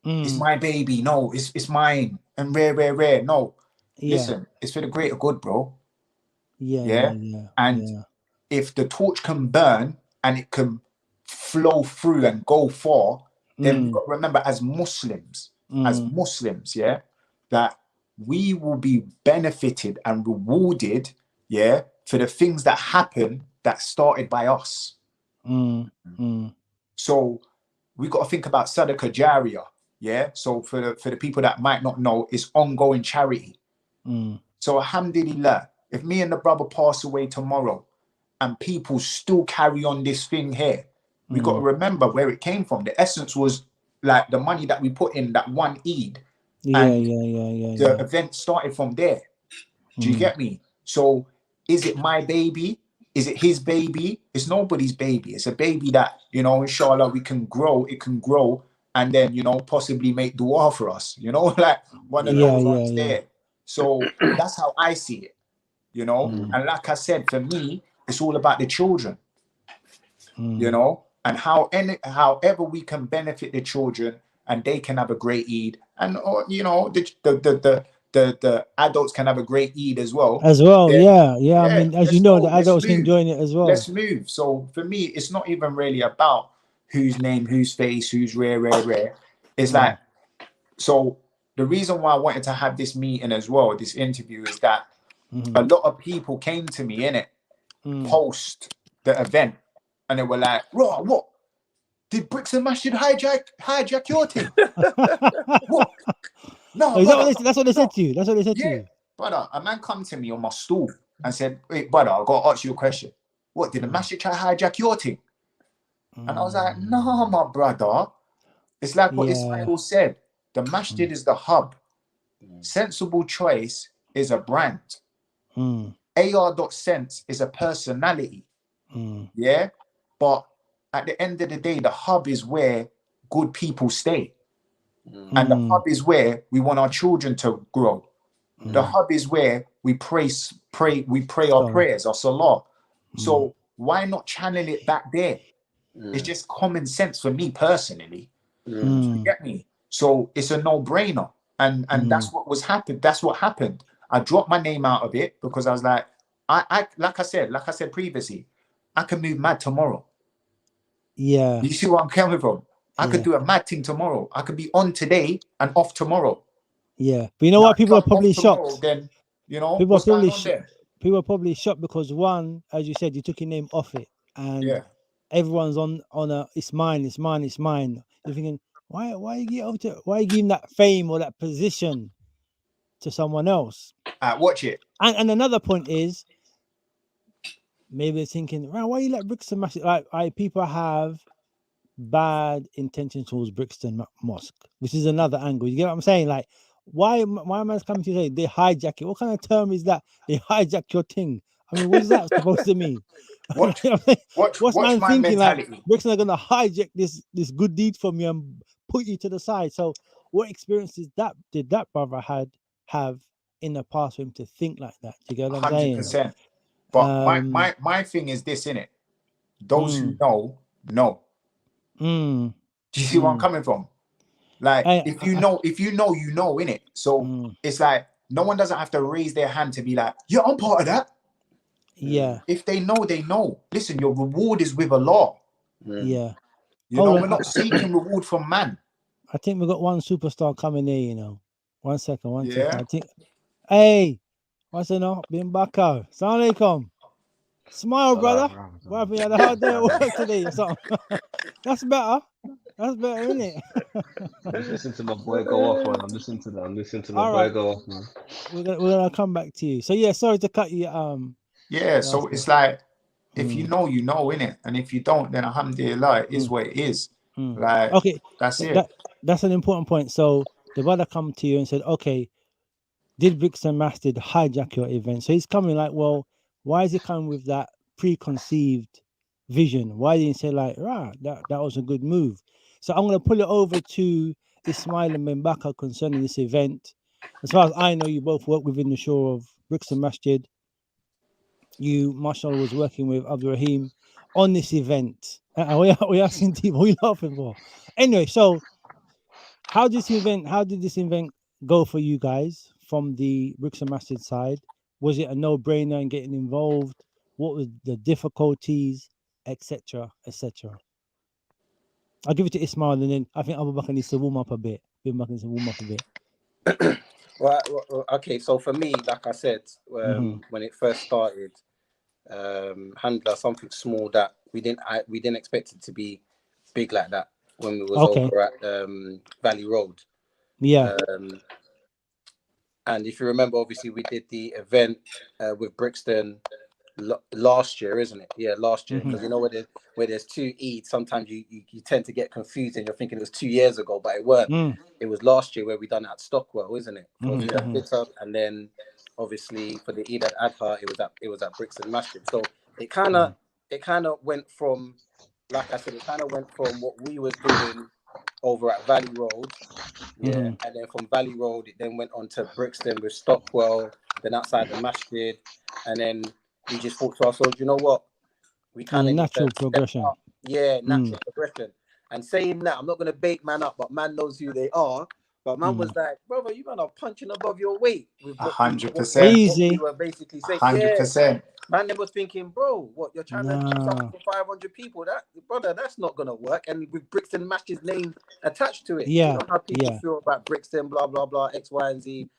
Speaker 2: It's my baby. No, it's mine. And rare. No. Listen, it's for the greater good, bro. Yeah. And if the torch can burn and it can flow through and go far, then we've got to remember as Muslims, yeah, that we will be benefited and rewarded, yeah, for the things that happen that started by us. So we got to think about Sadaqah Jariyah, yeah. So for the people that might not know, it's ongoing charity. So alhamdulillah, if me and the brother pass away tomorrow and people still carry on this thing here, we got to remember where it came from. The essence was like the money that we put in that one Eid, and the event started from there. Do you get me? So is it my baby? Is it his baby? It's nobody's baby. It's a baby that, you know, inshallah, we can grow. It can grow and then, you know, possibly make dua for us, you know, like one of those ones there. So that's how I see it, you know. And like I said, for me, it's all about the children, you know, and however we can benefit the children and they can have a great Eid, and or, you know, the adults can have a great Eid as well.
Speaker 1: Yeah. I mean, as you know, the adults enjoying it as well.
Speaker 2: Let's move. So for me, it's not even really about whose name, whose face, who's rare. It's like, so the reason why I wanted to have this meeting as well, this interview, is that a lot of people came to me in it post the event, and they were like, "Raw, what? Did Brixton Masjid hijack your team?" What? No,
Speaker 1: that's what they said to you. That's what they said to you.
Speaker 2: Brother, a man come to me on my stool and said, "Wait, brother, I gotta ask you a question. What, did the masjid try to hijack your team?" And I was like, "No, my brother. It's like what Ismail said. The masjid is the hub. Sensible Choice is a brand. AR.sense is a personality. Yeah? But at the end of the day, the hub is where good people stay. And the hub is where we want our children to grow. The hub is where we pray our prayers, our salah. So why not channel it back there? It's just common sense for me personally. You get me? So it's a no-brainer. And that's what was happened. That's what happened. I dropped my name out of it because I was like, like I said previously, I can move mad tomorrow.
Speaker 1: Yeah.
Speaker 2: You see what I'm coming from? I could
Speaker 1: Yeah.
Speaker 2: do a mad thing tomorrow. I could be on today and off tomorrow.
Speaker 1: Yeah. But you know
Speaker 2: Now,
Speaker 1: what?
Speaker 2: if
Speaker 1: People are
Speaker 2: I'm
Speaker 1: probably
Speaker 2: off tomorrow,
Speaker 1: shocked.
Speaker 2: then you know
Speaker 1: People are
Speaker 2: what's going
Speaker 1: probably
Speaker 2: on there.
Speaker 1: people are probably shocked because one, as you said, you took your name off it, and
Speaker 2: Yeah.
Speaker 1: everyone's on a it's mine, it's mine, it's mine. You're thinking, why you giving that fame or that position to someone else?
Speaker 2: Watch it.
Speaker 1: And another point is maybe they're thinking, right, why you let Brixton Mosque? Like people have bad intentions towards Brixton Mosque, which is another angle. You get what I'm saying? Like, why man's coming to say they hijack it? What kind of term is that? They hijack your thing. I mean, what is that supposed to mean?
Speaker 2: Watch
Speaker 1: What's man
Speaker 2: my
Speaker 1: thinking? Like,
Speaker 2: mentality.
Speaker 1: Brixton are gonna hijack this good deed from you and put you to the side. So, what experiences did that brother have in the past for him to think like that? Do you get what I'm saying?
Speaker 2: 100%. But my thing is this, innit? Those who know.
Speaker 1: Mm,
Speaker 2: Do you see where I'm coming from? Like, if you know, you know, innit? So it's like no one doesn't have to raise their hand to be like, yeah, I'm part of that.
Speaker 1: yeah.
Speaker 2: If they know, they know. Listen, your reward is with Allah.
Speaker 1: Yeah.
Speaker 2: You know, we're not seeking reward from man.
Speaker 1: I think we got one superstar coming here, you know. One second.
Speaker 2: Yeah.
Speaker 1: I think, hey, what's it now? Bin Bakar. Assalamu alaikum. Smile, brother. What happened? You had a hard day at work today or something? That's better. That's better, isn't it?
Speaker 4: I'm just listening to my boy go off, man. I'm listening to my
Speaker 1: All
Speaker 4: boy
Speaker 1: right.
Speaker 4: go off, man.
Speaker 1: We're gonna come back to you. So yeah, sorry to cut you.
Speaker 2: Yeah, so it's like if you know, innit? And if you don't, then alhamdulillah, it is what it is. Like,
Speaker 1: okay,
Speaker 2: that's it.
Speaker 1: That's an important point. So the brother come to you and said, okay, did Brixton Mosque hijack your event? So he's coming like, well, why is he coming with that preconceived vision? Why didn't he say like, that was a good move? So I'm gonna pull it over to Ismail and Mbaka concerning this event. As far as I know, you both work within the shore of Brixton Masjid. You, mashallah, was working with Abduraheem on this event. We asking people, what are you laughing for? Anyway, so how did this event go for you guys from the Brixton Masjid side? Was it a no-brainer in getting involved? What were the difficulties, etc., etc.? I'll give it to Ismail, and then I think Abu Bakr needs to warm up a bit.
Speaker 3: Well, okay. So for me, like I said, when it first started, Handler, something small that we didn't expect it to be big like that when we was over at Valley Road.
Speaker 1: Yeah.
Speaker 3: And if you remember, obviously we did the event with Brixton last year, isn't it? Yeah, last year. Because you know where there's two Eids, sometimes you tend to get confused and you're thinking it was 2 years ago, but it weren't. It was last year where we done it at Stockwell, isn't it? For Eid al-Fitr, and then obviously for the Eid al-Adha, it was at Brixton Masjid. So it kind of went from, like I said, it kind of went from what we was doing over at Valley Road, and then from Valley Road it then went on to Brixton with Stockwell, then outside the Masjid, and then we just thought to ourselves, you know what, we kind of
Speaker 1: natural progression.
Speaker 3: Natural progression. And saying that, I'm not going to bait man up, but man knows who they are. But man was like, brother, you man are punching above your weight with
Speaker 2: 100%.
Speaker 1: Easy.
Speaker 3: You were basically saying.
Speaker 2: 100%.
Speaker 3: Man, they was thinking, bro, what, you're trying to do something for 500 people? That, brother, that's not going to work. And with Brixton Mash's name attached to it.
Speaker 1: Yeah.
Speaker 3: You know how people feel about Brixton, blah, blah, blah, X, Y, and Z.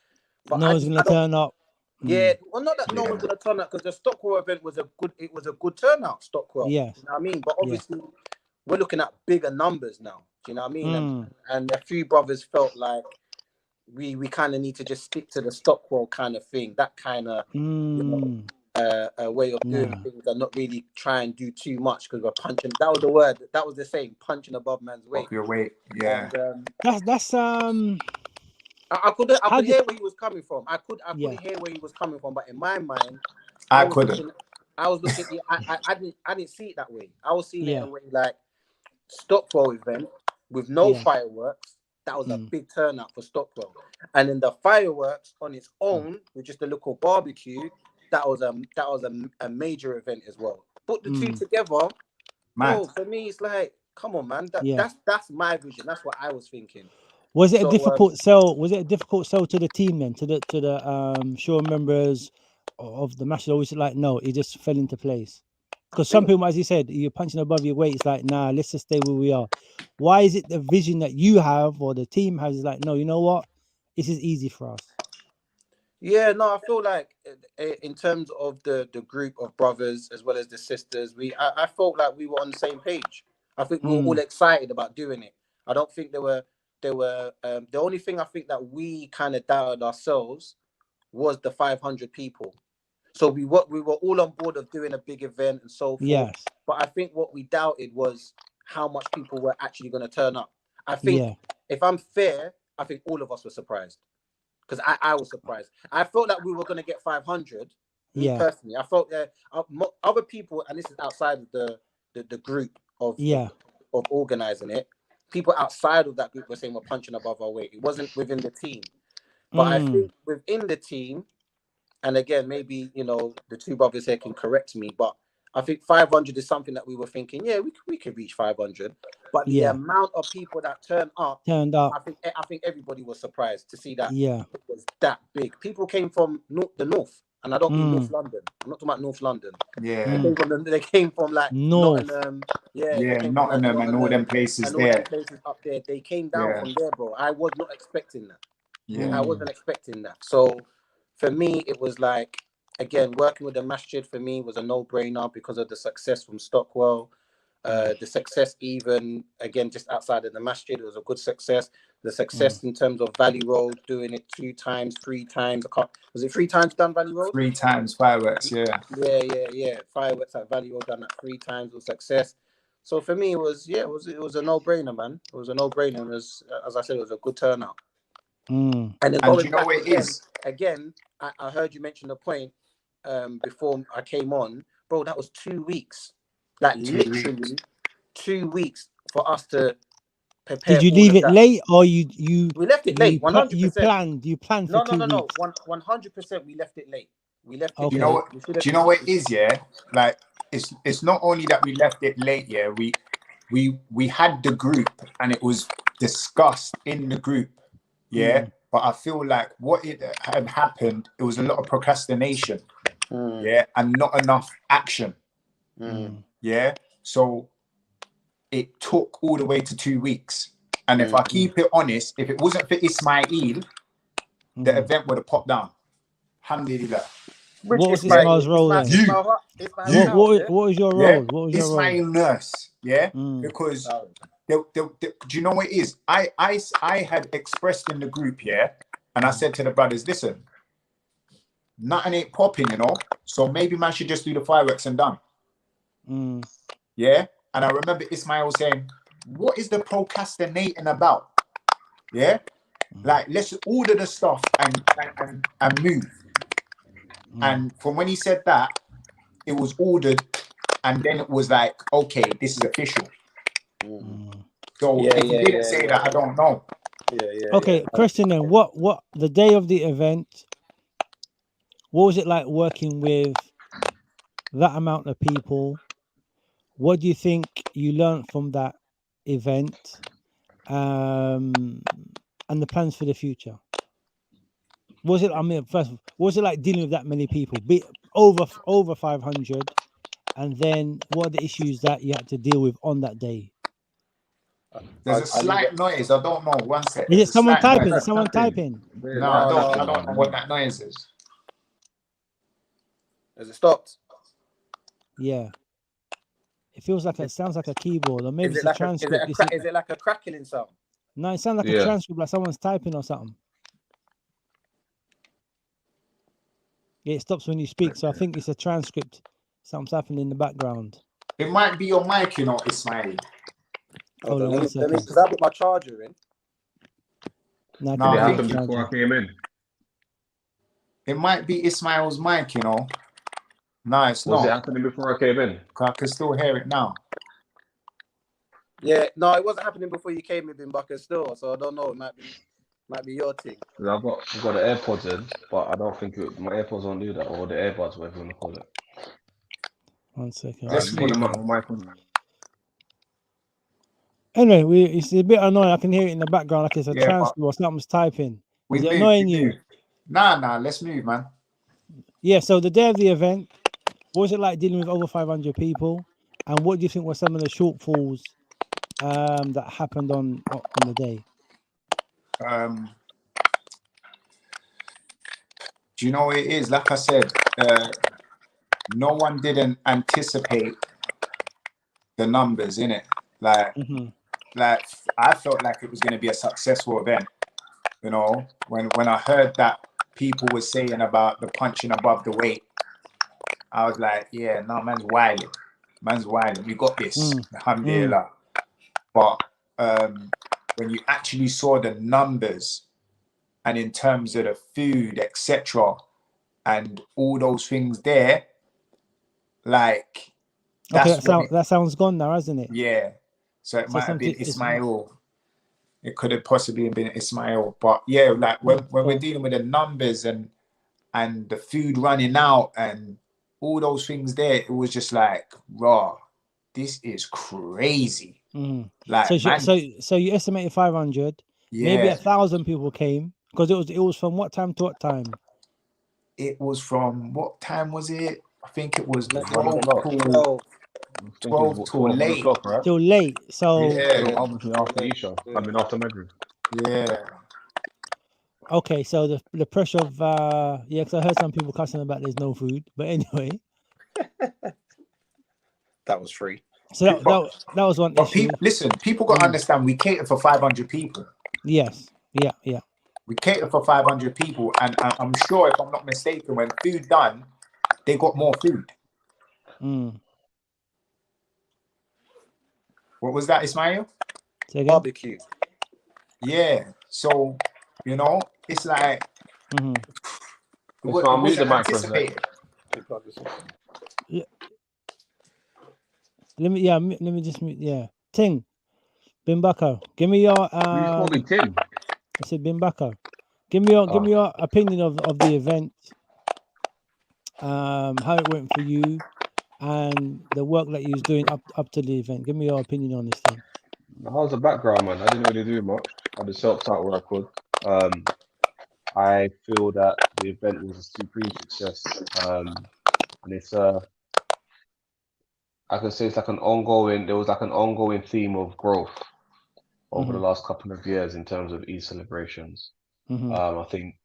Speaker 3: But
Speaker 1: no one's going to turn up.
Speaker 3: Yeah, well, not that no one's going to turn up, because the Stockwell event was a good turnout, Stockwell.
Speaker 1: Yes.
Speaker 3: You know what I mean? But obviously, we're looking at bigger numbers now. Do you know what I mean? And a few brothers felt like we kind of need to just stick to the Stockwell kind of thing, that kind of way of doing things, and not really try and do too much, because we're punching. That was the word. That was the saying, punching above man's weight.
Speaker 2: Above your weight, yeah.
Speaker 3: And,
Speaker 1: that's
Speaker 3: I could hear where he was coming from. I could hear where he was coming from, but in my mind, I was looking. I didn't see it that way. I was seeing it in a way like Stockwell event with no fireworks. That was a big turnout for Stockwell, and then the fireworks on its own with just a little barbecue. That was a major event as well. Put the two together, bro. For me, it's like, come on, man. That's my vision. That's what I was thinking.
Speaker 1: Was it a
Speaker 3: So,
Speaker 1: difficult sell? Was it a difficult sell to the team then, to the show members of the match? Or was it like, no, it just fell into place? Because some people, as you said, you're punching above your weight. It's like, nah, let's just stay where we are. Why is it the vision that you have or the team has is like, no, you know what? This is easy for us.
Speaker 3: yeah, no, I feel like in terms of the group of brothers as well as the sisters, I felt like we were on the same page. I think we were all excited about doing it. I don't think there were the only thing I think that we kind of doubted ourselves was the 500 people. So we were all on board of doing a big event and so forth.
Speaker 1: Yes.
Speaker 3: But I think what we doubted was how much people were actually going to turn up. I think if I'm fair, I think all of us were surprised. Because I was surprised. I felt that we were going to get 500. Me personally, I felt that other people, and this is outside of the group of organizing it. People outside of that group were saying we're punching above our weight. It wasn't within the team, but I think within the team, and again, maybe the two brothers here can correct me, but I think 500 is something that we were thinking, yeah, we could reach 500. But the amount of people that turned up, I think everybody was surprised to see that it was that big. People came from the north, and I don't mean North London. I'm not talking about North London.
Speaker 2: Yeah.
Speaker 3: They came from like
Speaker 1: North.
Speaker 3: Nottingham.
Speaker 2: Nottingham and all them places there.
Speaker 3: Them places up there. They came down from there, bro. I was not expecting that.
Speaker 2: Yeah.
Speaker 3: I wasn't expecting that. So for me, it was like, again, working with the masjid for me was a no-brainer because of the success from Stockwell. The success even, again, just outside of the masjid, it was a good success. The success in terms of Valley Road, doing it 2 times, 3 times. Was it 3 times done Valley Road?
Speaker 2: 3 times fireworks, yeah.
Speaker 3: Yeah. Fireworks at Valley Road done at 3 times was success. So for me, it was a no-brainer, man. It was a no-brainer. And as I said, it was a good turnout. And then going back again, I heard you mention the point before I came on, bro. That was 2 weeks, like literally 2 weeks for us to prepare.
Speaker 1: Did you leave it late, or we
Speaker 3: left it late? 100%.
Speaker 1: You planned for 2 weeks.
Speaker 3: No. 100%. We left it late. We left it.
Speaker 1: Okay.
Speaker 2: Do you know what it is? Yeah, like it's not only that we left it late. Yeah, we had the group and it was discussed in the group. Yeah. But I feel like what it had happened, it was a lot of procrastination, and not enough action, yeah. So it took all the way to 2 weeks, and if I keep it honest, if it wasn't for Ismail, the event would have popped down. Alhamdulillah.
Speaker 1: What was Ismail's role then? What was your role? What was your
Speaker 2: Ismail
Speaker 1: role?
Speaker 2: nurse, because. Do you know what it is? I had expressed in the group, and I said to the brothers, listen, nothing ain't popping, so maybe man should just do the fireworks and done. Yeah. And I remember Ismail saying, what is the procrastinating about? Yeah. Like, let's order the stuff and move. And from when he said that, it was ordered, and then it was like, okay, this is official. So if he didn't say that, I don't know.
Speaker 1: Okay, question then. What the day of the event, what was it like working with that amount of people? What do you think you learned from that event, and the plans for the future? Was it, first, what was it like dealing with that many people, be over 500, and then what are the issues that you had to deal with on that day?
Speaker 2: There's a slight noise. I don't know. 1 second.
Speaker 1: Is it someone typing? Is someone typing?
Speaker 2: No, I don't know what that noise is.
Speaker 3: Has it stopped?
Speaker 1: Yeah. It feels like it sounds like a keyboard, or maybe
Speaker 3: Is
Speaker 1: it's
Speaker 3: it
Speaker 1: a
Speaker 3: like
Speaker 1: transcript.
Speaker 3: is it like a crackling sound?
Speaker 1: No, it sounds like a transcript, like someone's typing or something. Yeah, it stops when you speak, so I think it's a transcript. Something's happening in the background.
Speaker 2: It might be your mic, Ismail.
Speaker 3: Hold on, let me, because I put my charger in.
Speaker 4: No, it happened before I came in.
Speaker 2: It might be Ismail's mic, No, it's not.
Speaker 4: Was it happening before I came in?
Speaker 2: I can still hear it now.
Speaker 3: Yeah, no, it wasn't happening before you came in, Bucket, still. So I don't know. It might be your thing.
Speaker 4: I've got the AirPods in, but I don't think my AirPods won't do that, or the earbuds, whatever you want to call it.
Speaker 1: 1 second.
Speaker 2: Let's
Speaker 4: put my mic on.
Speaker 1: Anyway, it's a bit annoying. I can hear it in the background, like it's a
Speaker 2: Yeah, but
Speaker 1: transfer or something's typing.
Speaker 2: we
Speaker 1: Is it
Speaker 2: move.
Speaker 1: annoying you?
Speaker 2: Nah, let's move, man.
Speaker 1: Yeah. So the day of the event, what was it like dealing with over 500 people? And what do you think were some of the shortfalls that happened on the day?
Speaker 2: Do you know what it is? Like I said, no one didn't anticipate the numbers in it. Like I felt like it was going to be a successful event. You know, when I heard that people were saying about the punching above the weight, I was like, yeah, no, man's wilding. We got this. Alhamdulillah. But when you actually saw the numbers and in terms of the food, etc., and all those things there, like
Speaker 1: Okay,
Speaker 2: that's
Speaker 1: that sounds gone now, hasn't it?
Speaker 2: yeah. So it
Speaker 1: So
Speaker 2: might have been
Speaker 1: something it's
Speaker 2: Ismail. It could have possibly been Ismail. But yeah, like when we're dealing with the numbers and the food running out and all those things there, it was just like, raw, this is crazy. Like, man,
Speaker 1: so you estimated 500, maybe
Speaker 2: yeah,
Speaker 1: 1,000 people came because it was from what time to what time?
Speaker 2: it was from what time was it? I think it was
Speaker 4: 1
Speaker 2: 12
Speaker 4: o'clock.
Speaker 2: to
Speaker 4: I think it was what, 12, 1
Speaker 2: late.
Speaker 4: o'clock, right?
Speaker 1: Till late. So
Speaker 2: Yeah,
Speaker 4: Obviously after Isha. I mean after Maghrib.
Speaker 2: yeah.
Speaker 1: okay, so the pressure of yeah, because I heard some people cussing about there's no food, but anyway,
Speaker 3: That was free.
Speaker 1: so that was one
Speaker 2: But
Speaker 1: issue.
Speaker 2: people got to understand we cater for 500 people.
Speaker 1: Yes, yeah.
Speaker 2: We cater for 500 people, and I'm sure, if I'm not mistaken, when food done, they got more food. What was that, Ismail?
Speaker 3: Barbecue.
Speaker 2: Yeah. So, you know, it's like it
Speaker 4: Mute the
Speaker 2: wasn't
Speaker 4: mic for a sec.
Speaker 2: anticipated.
Speaker 1: Yeah. Let me just Ting, Bimbako, give me your
Speaker 4: You call me Tim.
Speaker 1: I said Bimbako. Give me your opinion of the event, how it went for you, and the work that you was doing up to the event. Give me your opinion on this thing.
Speaker 4: How's the background, man? I didn't really do much. I just helped out where I could. I feel that the event was a supreme success. And it's I can say it's like there was like an ongoing theme of growth over the last couple of years in terms of Eid celebrations. I think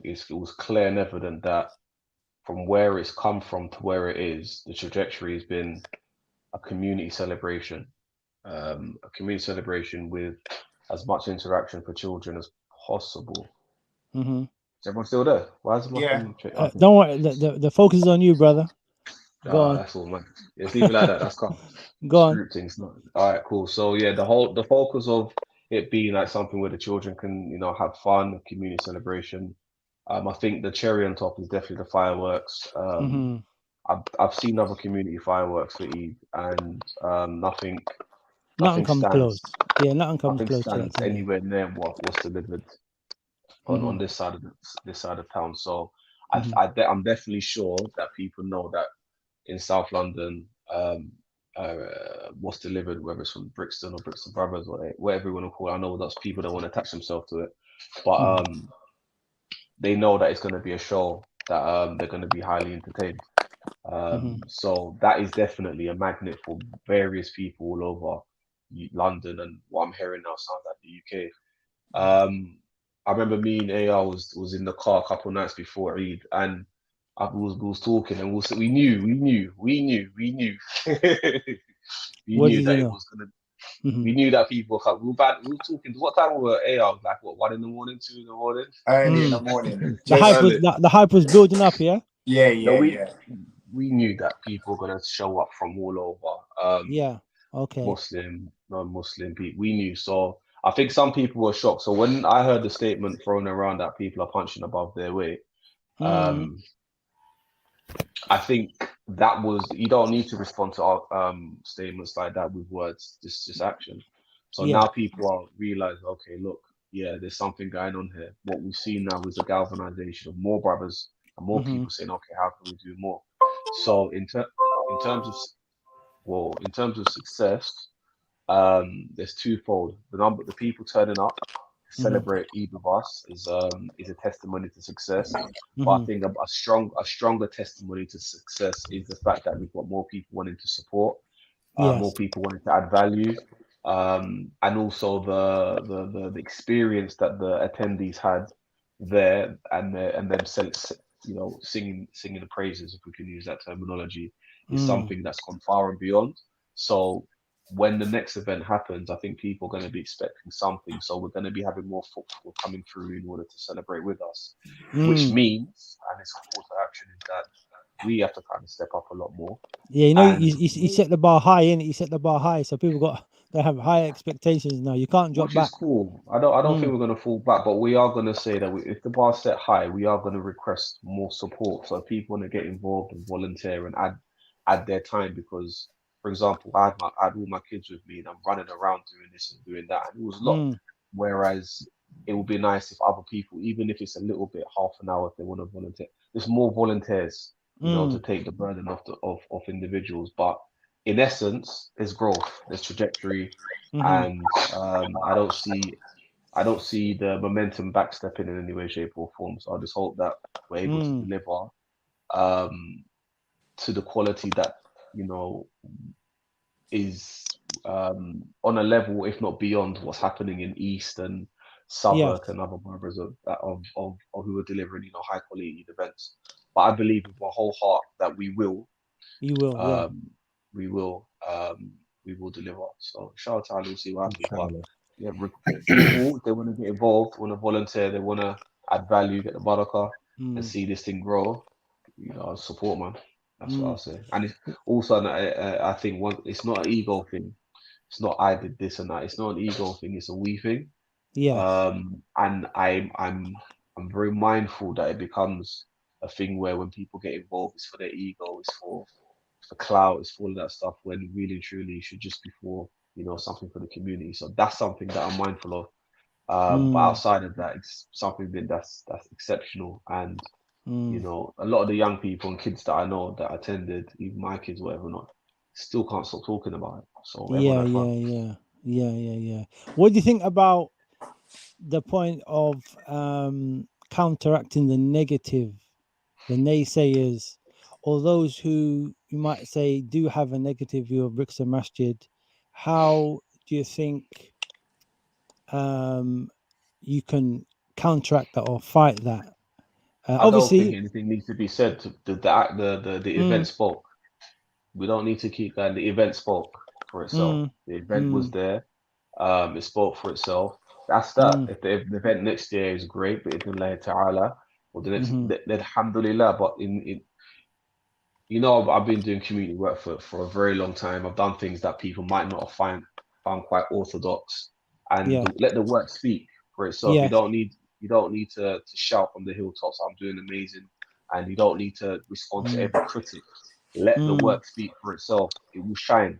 Speaker 4: it was clear and evident that from where it's come from to where it is, the trajectory has been a community celebration. A community celebration with as much interaction for children as possible. Is everyone still there? Why is my thing?
Speaker 1: Don't worry, the focus is on you, brother. Go on.
Speaker 4: That's all, man. Let's leave it like that. That's calm.
Speaker 1: Go on.
Speaker 4: Scripting's not. All right, cool. So yeah, the focus of it being like something where the children can, have fun, community celebration. I think the cherry on top is definitely the fireworks. I've seen other community fireworks for Eid, and nothing
Speaker 1: comes
Speaker 4: stands,
Speaker 1: close. Yeah, nothing comes
Speaker 4: nothing
Speaker 1: close
Speaker 4: stands
Speaker 1: to that,
Speaker 4: anywhere near what was delivered on this side of town. So I'm definitely sure that people know that in South London, what's delivered, whether it's from Brixton or Brixton Brothers or whatever you want to call it. I know lots of people don't want to attach themselves to it, but they know that it's going to be a show that they're going to be highly entertained. So that is definitely a magnet for various people all over London, and what I'm hearing now sounds like the UK. I remember me and AR was in the car a couple of nights before Eid, and we was talking, and we knew we knew
Speaker 1: What did
Speaker 4: that
Speaker 1: you
Speaker 4: it
Speaker 1: know?
Speaker 4: was gonna. We knew that people were coming. We were talking. What time were AR? Like what? 1 in the morning, 2 in the morning.
Speaker 2: Early in the morning.
Speaker 1: The hype was building up, yeah.
Speaker 4: We knew that people were gonna show up from all over.
Speaker 1: Yeah. Okay.
Speaker 4: Muslim, non-Muslim people. We knew. So I think some people were shocked. So when I heard the statement thrown around that people are punching above their weight, I think that was, you don't need to respond to statements like that with words, just action. So now people are realizing, okay, look, yeah, there's something going on here. What we've seen now is a galvanization of more brothers and more people saying, okay, how can we do more? So in terms of success, there's twofold. The people turning up to
Speaker 1: Mhm.
Speaker 4: celebrate Eid with us is a testimony to success. But I
Speaker 1: Mhm.
Speaker 4: think a stronger testimony to success is the fact that we've got more people wanting to support, more
Speaker 1: Yes.
Speaker 4: people wanting to add value, and also the experience that the attendees had there, and them singing the praises, if we can use that terminology, is
Speaker 1: Mm.
Speaker 4: something that's gone far and beyond. So when the next event happens, I think people are going to be expecting something. So we're going to be having more footfall coming through in order to celebrate with us, which
Speaker 1: Mm.
Speaker 4: means, and it's a call to action, is that we have to kind of step up a lot more.
Speaker 1: Yeah, you know,
Speaker 4: And
Speaker 1: you set the bar high, innit? You set the bar high, so people they have high expectations now. You can't drop
Speaker 4: which is
Speaker 1: back.
Speaker 4: cool. I don't think
Speaker 1: Mm.
Speaker 4: we're going to fall back, but we are going to say that if the bar's set high, we are going to request more support. So if people want to get involved and volunteer and add their time, because, for example, I had all my kids with me and I'm running around doing this and doing that, and it was a lot.
Speaker 1: Mm.
Speaker 4: Whereas it would be nice if other people, even if it's a little bit, half an hour, if they want to volunteer, there's more volunteers, to
Speaker 1: Mm.
Speaker 4: take the burden off of individuals. But in essence, there's growth, there's trajectory,
Speaker 1: Mhm.
Speaker 4: and I don't see the momentum backstepping in any way, shape, or form. So I just hope that we're able to
Speaker 1: Mm.
Speaker 4: deliver um, to the quality that you know is on a level, if not beyond, what's happening in East and
Speaker 1: Yes,
Speaker 4: Southwark and other boroughs of who are delivering high quality events. But I believe with my whole heart that
Speaker 1: you will. Yeah.
Speaker 4: um, we will um, we will deliver. So shout out to Ali, we'll see what happens. But
Speaker 2: Inshallah.
Speaker 4: yeah, people, if they want to get involved, want to volunteer, they want to add value, get the barakah, and
Speaker 1: Mm.
Speaker 4: see this thing grow. Support, man. That's what
Speaker 1: Mm.
Speaker 4: I'll say. And it's also, I think it's not an ego thing. It's not I did this and that. It's not an ego thing. It's a we thing.
Speaker 1: Yes.
Speaker 4: And I'm very mindful that it becomes a thing where when people get involved, it's for their ego, it's for clout, it's for all of that stuff. When really and truly, it should just be for something for the community. So that's something that I'm mindful of. But
Speaker 1: Mm.
Speaker 4: outside of that, it's something that's exceptional. And
Speaker 1: Mm.
Speaker 4: a lot of the young people and kids that I know that attended, even my kids, whatever not, still can't stop talking about it. So whatever
Speaker 1: Yeah.
Speaker 4: had fun.
Speaker 1: Yeah. Yeah. Yeah. Yeah. Yeah. What do you think about the point of counteracting the negative, the naysayers, or those who you might say do have a negative view of Brixton Masjid? How do you think um, you can counteract that or fight that?
Speaker 4: I don't think
Speaker 1: Obviously,
Speaker 4: anything needs to be said. The event
Speaker 1: mm,
Speaker 4: spoke. We don't need to keep going. The event spoke for itself.
Speaker 1: mm,
Speaker 4: The event was
Speaker 1: mm,
Speaker 4: there. It spoke for itself. That's that.
Speaker 1: mm,
Speaker 4: If the event next year is great, but Allah Ta'ala, or the next,
Speaker 1: mm,
Speaker 4: alhamdulillah. But in I've been doing community work for a very long time. I've done things that people might not have found quite orthodox, and
Speaker 1: yeah,
Speaker 4: let the work speak for itself.
Speaker 1: yes,
Speaker 4: You don't need to shout from the hilltops, "I'm doing amazing," and you don't need to respond to
Speaker 1: mm,
Speaker 4: every critic. Let the
Speaker 1: mm,
Speaker 4: work speak for itself. It will shine.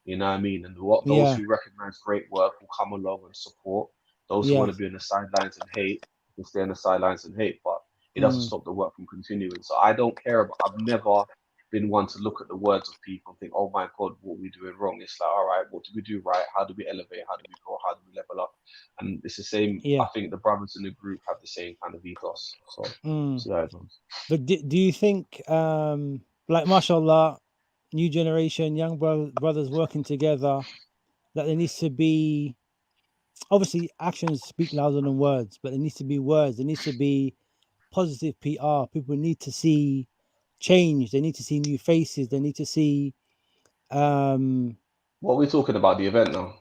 Speaker 4: You know what I mean? And those
Speaker 1: yeah,
Speaker 4: who recognize great work will come along and support. Those who want to
Speaker 1: yes,
Speaker 4: be on the sidelines and hate will stay on the sidelines and hate. But it doesn't
Speaker 1: mm,
Speaker 4: stop the work from continuing. So I don't care about. I've never been one to look at the words of people and think, "Oh my God, what are we doing wrong?" It's like, all right, what do we do right? How do we elevate? How do we grow? How do we level up? And it's the same. I
Speaker 1: yeah.
Speaker 4: think the brothers in the group have the same kind of ethos. So
Speaker 1: Mm.
Speaker 4: see how it goes.
Speaker 1: But do you think, like, mashallah, new generation, young brothers working together, that there needs to be, obviously, actions speak louder than words, but there needs to be words. There needs to be positive PR. People need to see change. They need to see new faces. They need to see um,
Speaker 4: What are we talking about? The event now?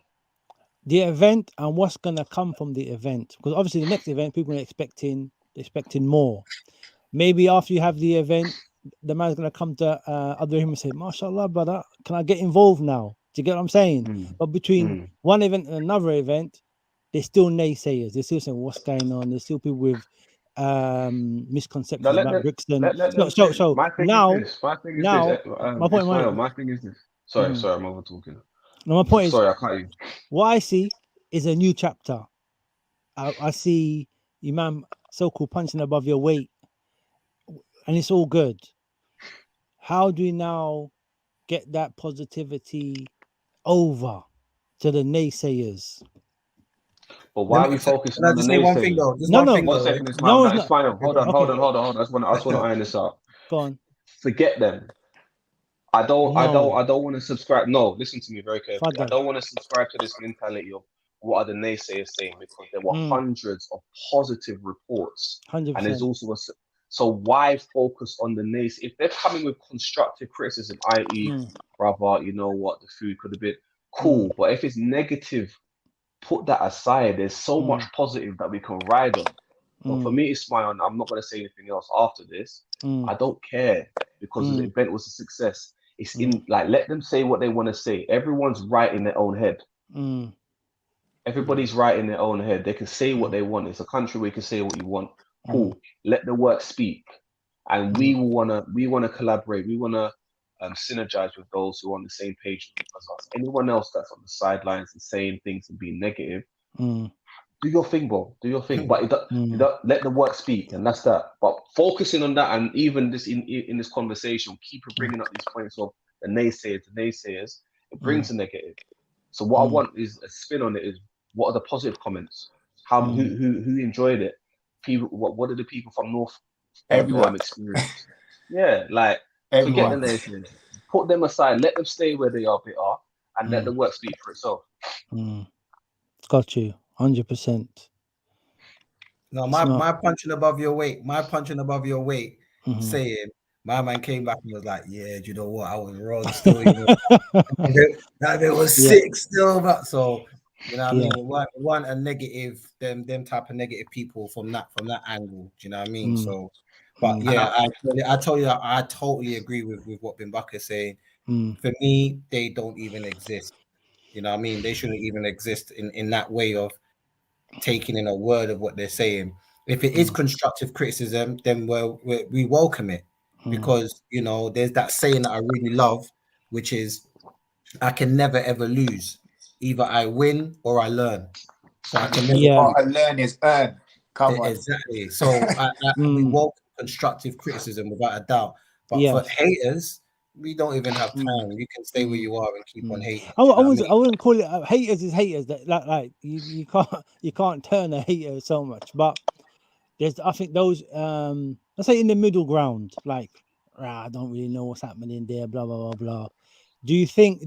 Speaker 1: the event and what's gonna come from the event. Because obviously, the next event, people are expecting more. Maybe after you have the event, the man's gonna come to Abduraheem and say, "MashaAllah, brother, can I get involved now?" Do you get what I'm saying?
Speaker 4: Mm,
Speaker 1: But between
Speaker 4: mm.
Speaker 1: one event and another event, there's still naysayers. They're still saying, "What's going on?" There's still people with
Speaker 4: Now
Speaker 1: misconceptions
Speaker 4: let
Speaker 1: about
Speaker 4: them
Speaker 1: Brixton.
Speaker 4: let
Speaker 1: So
Speaker 4: them
Speaker 1: so
Speaker 4: say.
Speaker 1: so
Speaker 4: My thing is
Speaker 1: now
Speaker 4: this. My thing is this.
Speaker 1: now my point
Speaker 4: Ismail.
Speaker 1: my
Speaker 4: My thing is this. Sorry,
Speaker 1: mhm.
Speaker 4: sorry, I'm over talking.
Speaker 1: No, my point is
Speaker 4: Sorry, I cut you.
Speaker 1: what I see is a new chapter. I see Imam so-called punching above your weight, and it's all good. How do we now get that positivity over? to the naysayers?
Speaker 4: But why are we focusing
Speaker 3: Can I
Speaker 4: on the
Speaker 3: just say one thing
Speaker 4: naysayers?
Speaker 3: though? Just
Speaker 1: No,
Speaker 3: one
Speaker 1: no,
Speaker 3: thing
Speaker 4: One
Speaker 3: though.
Speaker 4: second, Ismail.
Speaker 1: no,
Speaker 4: No,
Speaker 1: it's
Speaker 4: it's
Speaker 1: not.
Speaker 4: fine. Hold on,
Speaker 1: Okay,
Speaker 4: I just want to iron this out.
Speaker 1: go on.
Speaker 4: Forget them. I don't want to subscribe. No, listen to me very carefully. I
Speaker 1: Fadal.
Speaker 4: don't want to subscribe to this mentality of what are the naysayers saying, because there were hundreds of positive reports, and there's
Speaker 1: 100%.
Speaker 4: also so why focus on the naysayers? If they're coming with constructive criticism, i.e., brother, you know what, the food could have been cool, but if it's negative, put that aside. There's so much positive that we can ride on. But for me, Ismail, I'm not going to say anything else after this. I don't care, because the event was a success. It's in, like, let them say what they want to say. Everyone's right in their own head. Everybody's right in their own head. They can say what they want. It's a country where you can say what you want. Cool. Let the work speak. And we wanna collaborate. We wanna synergize with those who are on the same page as us. Anyone else that's on the sidelines and saying things and being negative, do your thing, bro. Do your thing. But you don't let the work speak, and that's that. But focusing on that, and even this in this conversation, keep bringing up these points of the naysayers. It brings a negative. So what I want is a spin on it. Is what are the positive comments? Who enjoyed it? People. What did the people from North
Speaker 2: Everyone.
Speaker 4: experience? Yeah, like
Speaker 2: Everyone.
Speaker 4: forget the naysayers. Put them aside. Let them stay where they are, and let the work speak for itself.
Speaker 1: Got you. 100%.
Speaker 3: No, my punching above your weight. My punching above your weight. Saying my man came back and was like, "Yeah, do you know what? I was wrong still. You know, that it was sick still, but so." You know what I mean? It weren't a negative, them type of negative people from that angle. Do you know what I mean? So, but yeah, I tell you, I totally agree with what Bimbaka is saying. For me, they don't even exist. You know what I mean? They shouldn't even exist in that way of taking in a word of what they're saying. If it is constructive criticism, then we welcome it, because you know there's that saying that I really love, which is, I can never ever lose. Either I win or I learn. So I can never
Speaker 2: learn is earn. Come on.
Speaker 3: Exactly. So we welcome constructive criticism without a doubt. But for haters, we don't even have time. You can stay where you are and keep on hating.
Speaker 1: I wouldn't call it haters is haters. That like you can't turn a hater so much. But there's, I think those let's say in the middle ground, like I don't really know what's happening there. Blah blah blah blah. Do you think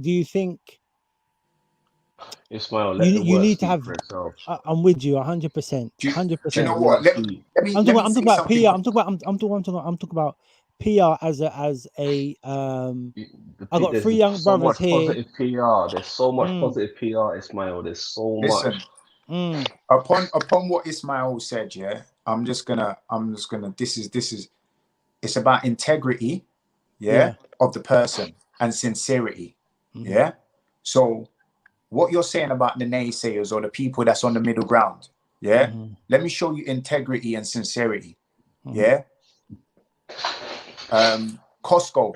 Speaker 4: Ismail, let the
Speaker 1: you
Speaker 4: work
Speaker 1: need to
Speaker 4: speak
Speaker 1: have?
Speaker 4: for itself.
Speaker 1: I'm with you 100%.
Speaker 2: Do
Speaker 1: 100%.
Speaker 2: you know what? Let me
Speaker 1: I'm talking about
Speaker 2: something.
Speaker 1: PR. I'm talking about PR as a I got
Speaker 4: There's
Speaker 1: 3 young
Speaker 4: so
Speaker 1: brothers
Speaker 4: much
Speaker 1: here.
Speaker 4: positive PR. There's so much positive PR, Ismail. There's so
Speaker 2: Listen,
Speaker 4: much.
Speaker 2: Upon what Ismail said, I'm just gonna this is it's about integrity, of the person and sincerity. So what you're saying about the naysayers or the people that's on the middle ground, let me show you integrity and sincerity. Costco.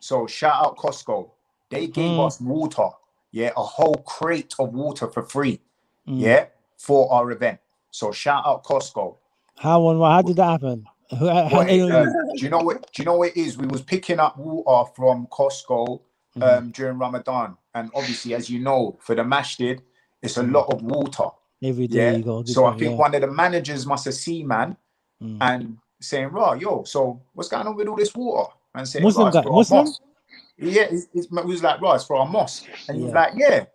Speaker 2: So shout out Costco. They gave us water, a whole crate of water for free, for our event. So shout out Costco.
Speaker 1: How did that happen?
Speaker 2: Do you know what it is? We was picking up water from Costco during Ramadan, and obviously, as you know, for the masjid, it's a lot of water.
Speaker 1: Every day you go.
Speaker 2: So I think one of the managers must have seen, man, and saying, "Right, yo, so what's going on with all this water?" And saying,
Speaker 1: Muslim guy, Muslim?
Speaker 2: Yeah, he was like, "Right, it's for our mosque," and he was like, "Yeah."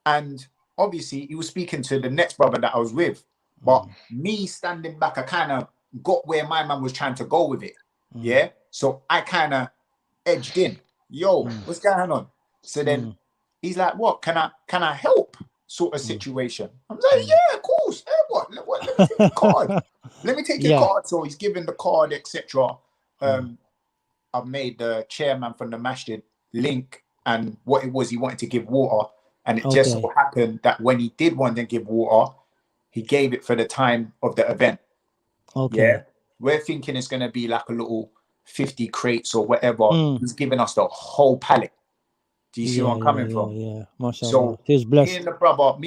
Speaker 2: And obviously, he was speaking to the next brother that I was with, but me standing back, I kind of got where my man was trying to go with it. So I kind of edged in. Yo, what's going on? So then he's like, "What? Can I help?" Sort of situation. I'm like, "Yeah, of course. Hey, what? Let me take your card. Let me take your card." So he's giving the card, etc. I've made the chairman from the masjid link, and what it was, he wanted to give water, and it just so happened that when he did want to give water, he gave it for the time of the event. We're thinking it's going to be like a little 50 crates or whatever. He's giving us the whole pallet. Do you see where I'm coming from?
Speaker 1: Yeah, mashallah.
Speaker 2: So
Speaker 1: He's blessed.
Speaker 2: me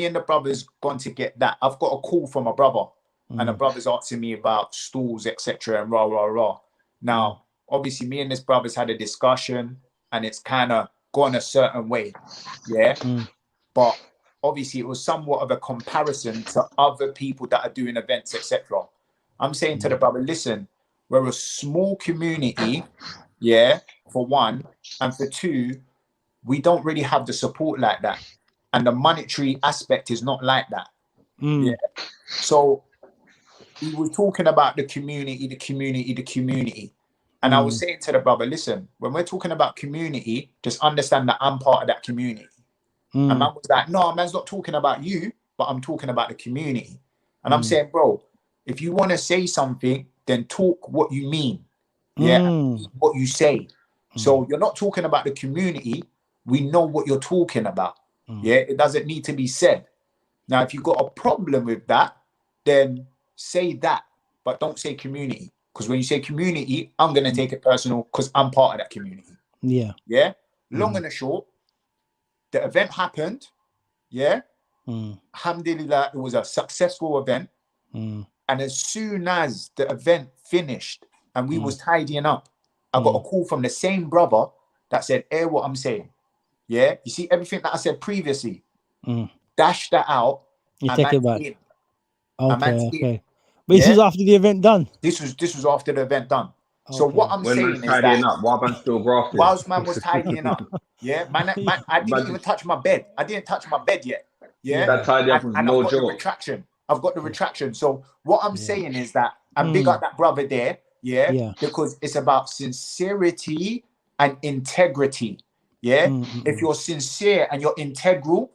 Speaker 2: and the brother's gone to get that. I've got a call from a brother, and the brother's asking me about stools, etc. and rah. Now, obviously, me and this brother's had a discussion, and it's kind of gone a certain way, but obviously it was somewhat of a comparison to other people that are doing events, etc. I'm saying to the brother, listen, we're a small community, yeah, for one, and for two, we don't really have the support like that, and the monetary aspect is not like that. Yeah. So he was talking about the community, and I was saying to the brother, listen, when we're talking about community, just understand that I'm part of that community. And man was like, no, man's not talking about you, but I'm talking about the community. And I'm saying, bro, if you want to say something, then talk what you mean. Yeah, and mean what you say. So you're not talking about the community. We know what you're talking about. Yeah, it doesn't need to be said. Now, if you've got a problem with that, then say that, but don't say community. Because when you say community, I'm going to take it personal because I'm part of that community.
Speaker 1: Yeah.
Speaker 2: Yeah. Long and the short, the event happened. Yeah. Alhamdulillah, it was a successful event. And as soon as the event finished and we was tidying up, I got a call from the same brother that said, hear what I'm saying. Yeah. You see everything that I said previously, dash that out.
Speaker 1: You take it back.
Speaker 2: In.
Speaker 1: Okay. But this was after the event done.
Speaker 2: This was after the event done. Okay. So what I'm saying is that
Speaker 4: while man still grafting,
Speaker 2: whilst man was tidying up, yeah, man, I didn't even touch my bed. I didn't touch my bed yet. Yeah,
Speaker 4: that tidy up was no joke.
Speaker 2: I've got the retraction. So what I'm saying is that I big up that brother there, because it's about sincerity and integrity. Yeah, if you're sincere and you're integral,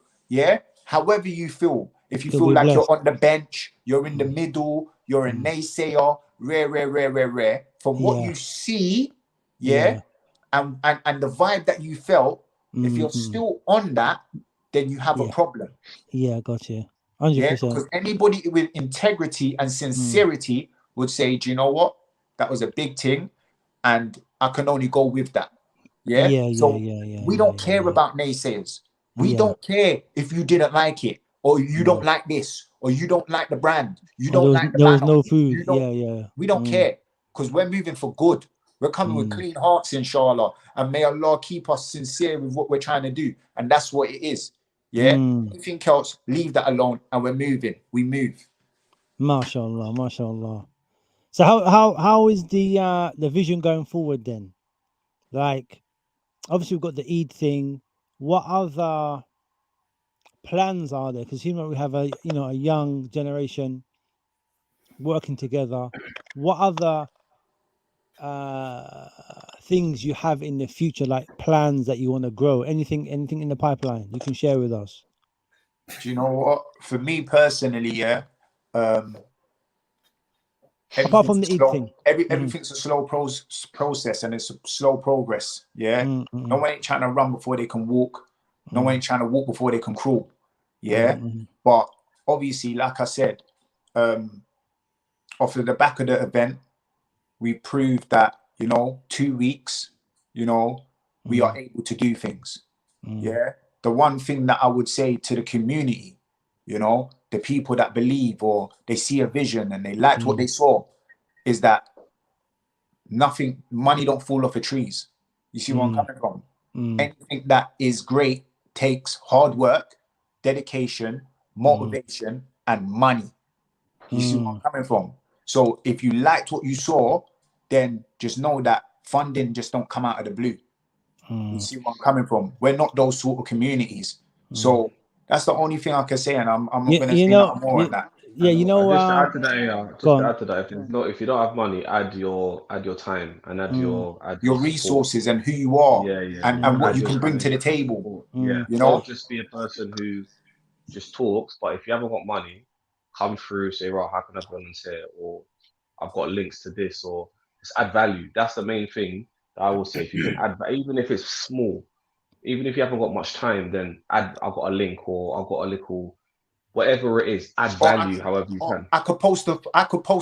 Speaker 2: however you feel. If you feel like you're on the bench, you're in the middle, you're a naysayer, rare. From what you see, and the vibe that you felt, if you're still on that, then you have a problem.
Speaker 1: Yeah, got you. 100%.
Speaker 2: Yeah, because anybody with integrity and sincerity would say, do you know what? That was a big thing, and I can only go with that. Yeah. We don't care about naysayers. We don't care if you didn't like it. Or you don't like this, or you don't like the brand, you don't like the
Speaker 1: there
Speaker 2: banner.
Speaker 1: was no food.
Speaker 2: We don't care because we're moving for good. We're coming with clean hearts, inshallah, and may Allah keep us sincere with what we're trying to do, and that's what it is. Yeah, anything else, leave that alone, and we're moving. We move.
Speaker 1: Mashallah. So how is the vision going forward then? Like, obviously we've got the Eid thing. What other plans are there? Because we have a young generation working together. What other things you have in the future, like plans that you want to grow? Anything in the pipeline you can share with us?
Speaker 2: Do you know what? For me personally,
Speaker 1: apart from the Eid thing,
Speaker 2: everything's a slow process and it's a slow progress. Yeah, no one ain't trying to run before they can walk. No one ain't trying to walk before they can crawl. Yeah, but obviously, like I said, off of the back of the event, we proved that 2 weeks, we are able to do things. Yeah, the one thing that I would say to the community, the people that believe or they see a vision and they liked what they saw, is that money don't fall off the trees. You see where I'm coming from? Anything that is great takes hard work, dedication, motivation, and money. You see where I'm coming from? So if you liked what you saw, then just know that funding just don't come out of the blue. You see where I'm coming from? We're not those sort of communities. So that's the only thing I can say, and I'm not going to say nothing more on that.
Speaker 1: Yeah,
Speaker 4: just to add to that, if you don't have money, add your time and add your
Speaker 2: resources and who you are, and what you can bring to the table.
Speaker 4: Don't just be a person who just talks, but if you haven't got money, come through, say, right, how can I go and say it? Or I've got links to this, or just add value. That's the main thing that I will say. If you can add, even if it's small, even if you haven't got much time, then I've got a link, or I've got a little, whatever it is, add value however you can.
Speaker 2: I could post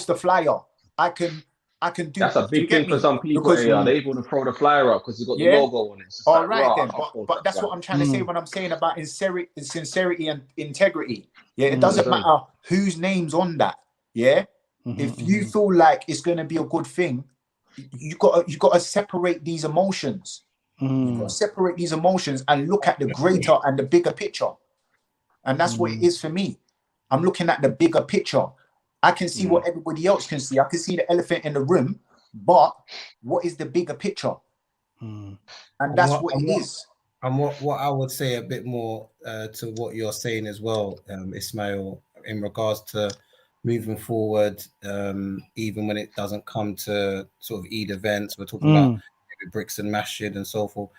Speaker 2: a flyer. I can do.
Speaker 4: That's a big thing for some people. They able to throw the flyer up because it's got the logo on it.
Speaker 2: All right, then. But that's what I'm trying to say when I'm saying about sincerity and integrity. Yeah, it doesn't matter whose name's on that. Yeah, if you feel like it's going to be a good thing, you got to separate these emotions. You got to separate these emotions and look at the greater and the bigger picture. And that's what it is for me. I'm looking at the bigger picture. I can see what everybody else can see. I can see the elephant in the room, but what is the bigger picture? And that's what it is.
Speaker 3: And what I would say a bit more to what you're saying as well, Ismail, in regards to moving forward, even when it doesn't come to sort of Eid events, we're talking about maybe Brixton Masjid and so forth.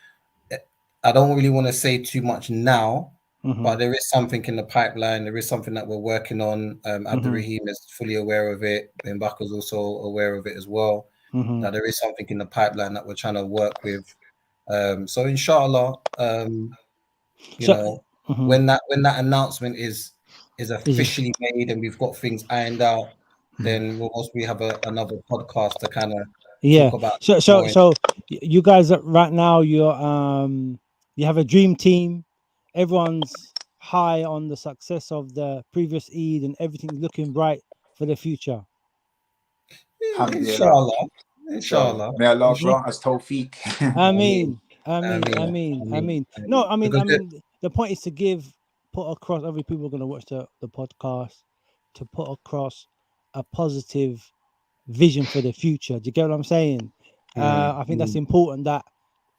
Speaker 3: I don't really want to say too much now, but there is something in the pipeline. There is something that we're working on. Abduraheem is fully aware of it. Ben Bakker's also aware of it as well. That there is something in the pipeline that we're trying to work with. So inshallah, when that announcement is officially made and we've got things ironed out, then we'll also have another podcast to kind of talk about.
Speaker 1: So you guys right now, you have a dream team. Everyone's high on the success of the previous Eid and everything's looking bright for the future.
Speaker 3: Inshallah.
Speaker 2: May Allah grant us tawfiq.
Speaker 1: I mean. No, I mean, the point is to put across, every people are going to watch the podcast, to put across a positive vision for the future. Do you get what I'm saying? I think that's important, that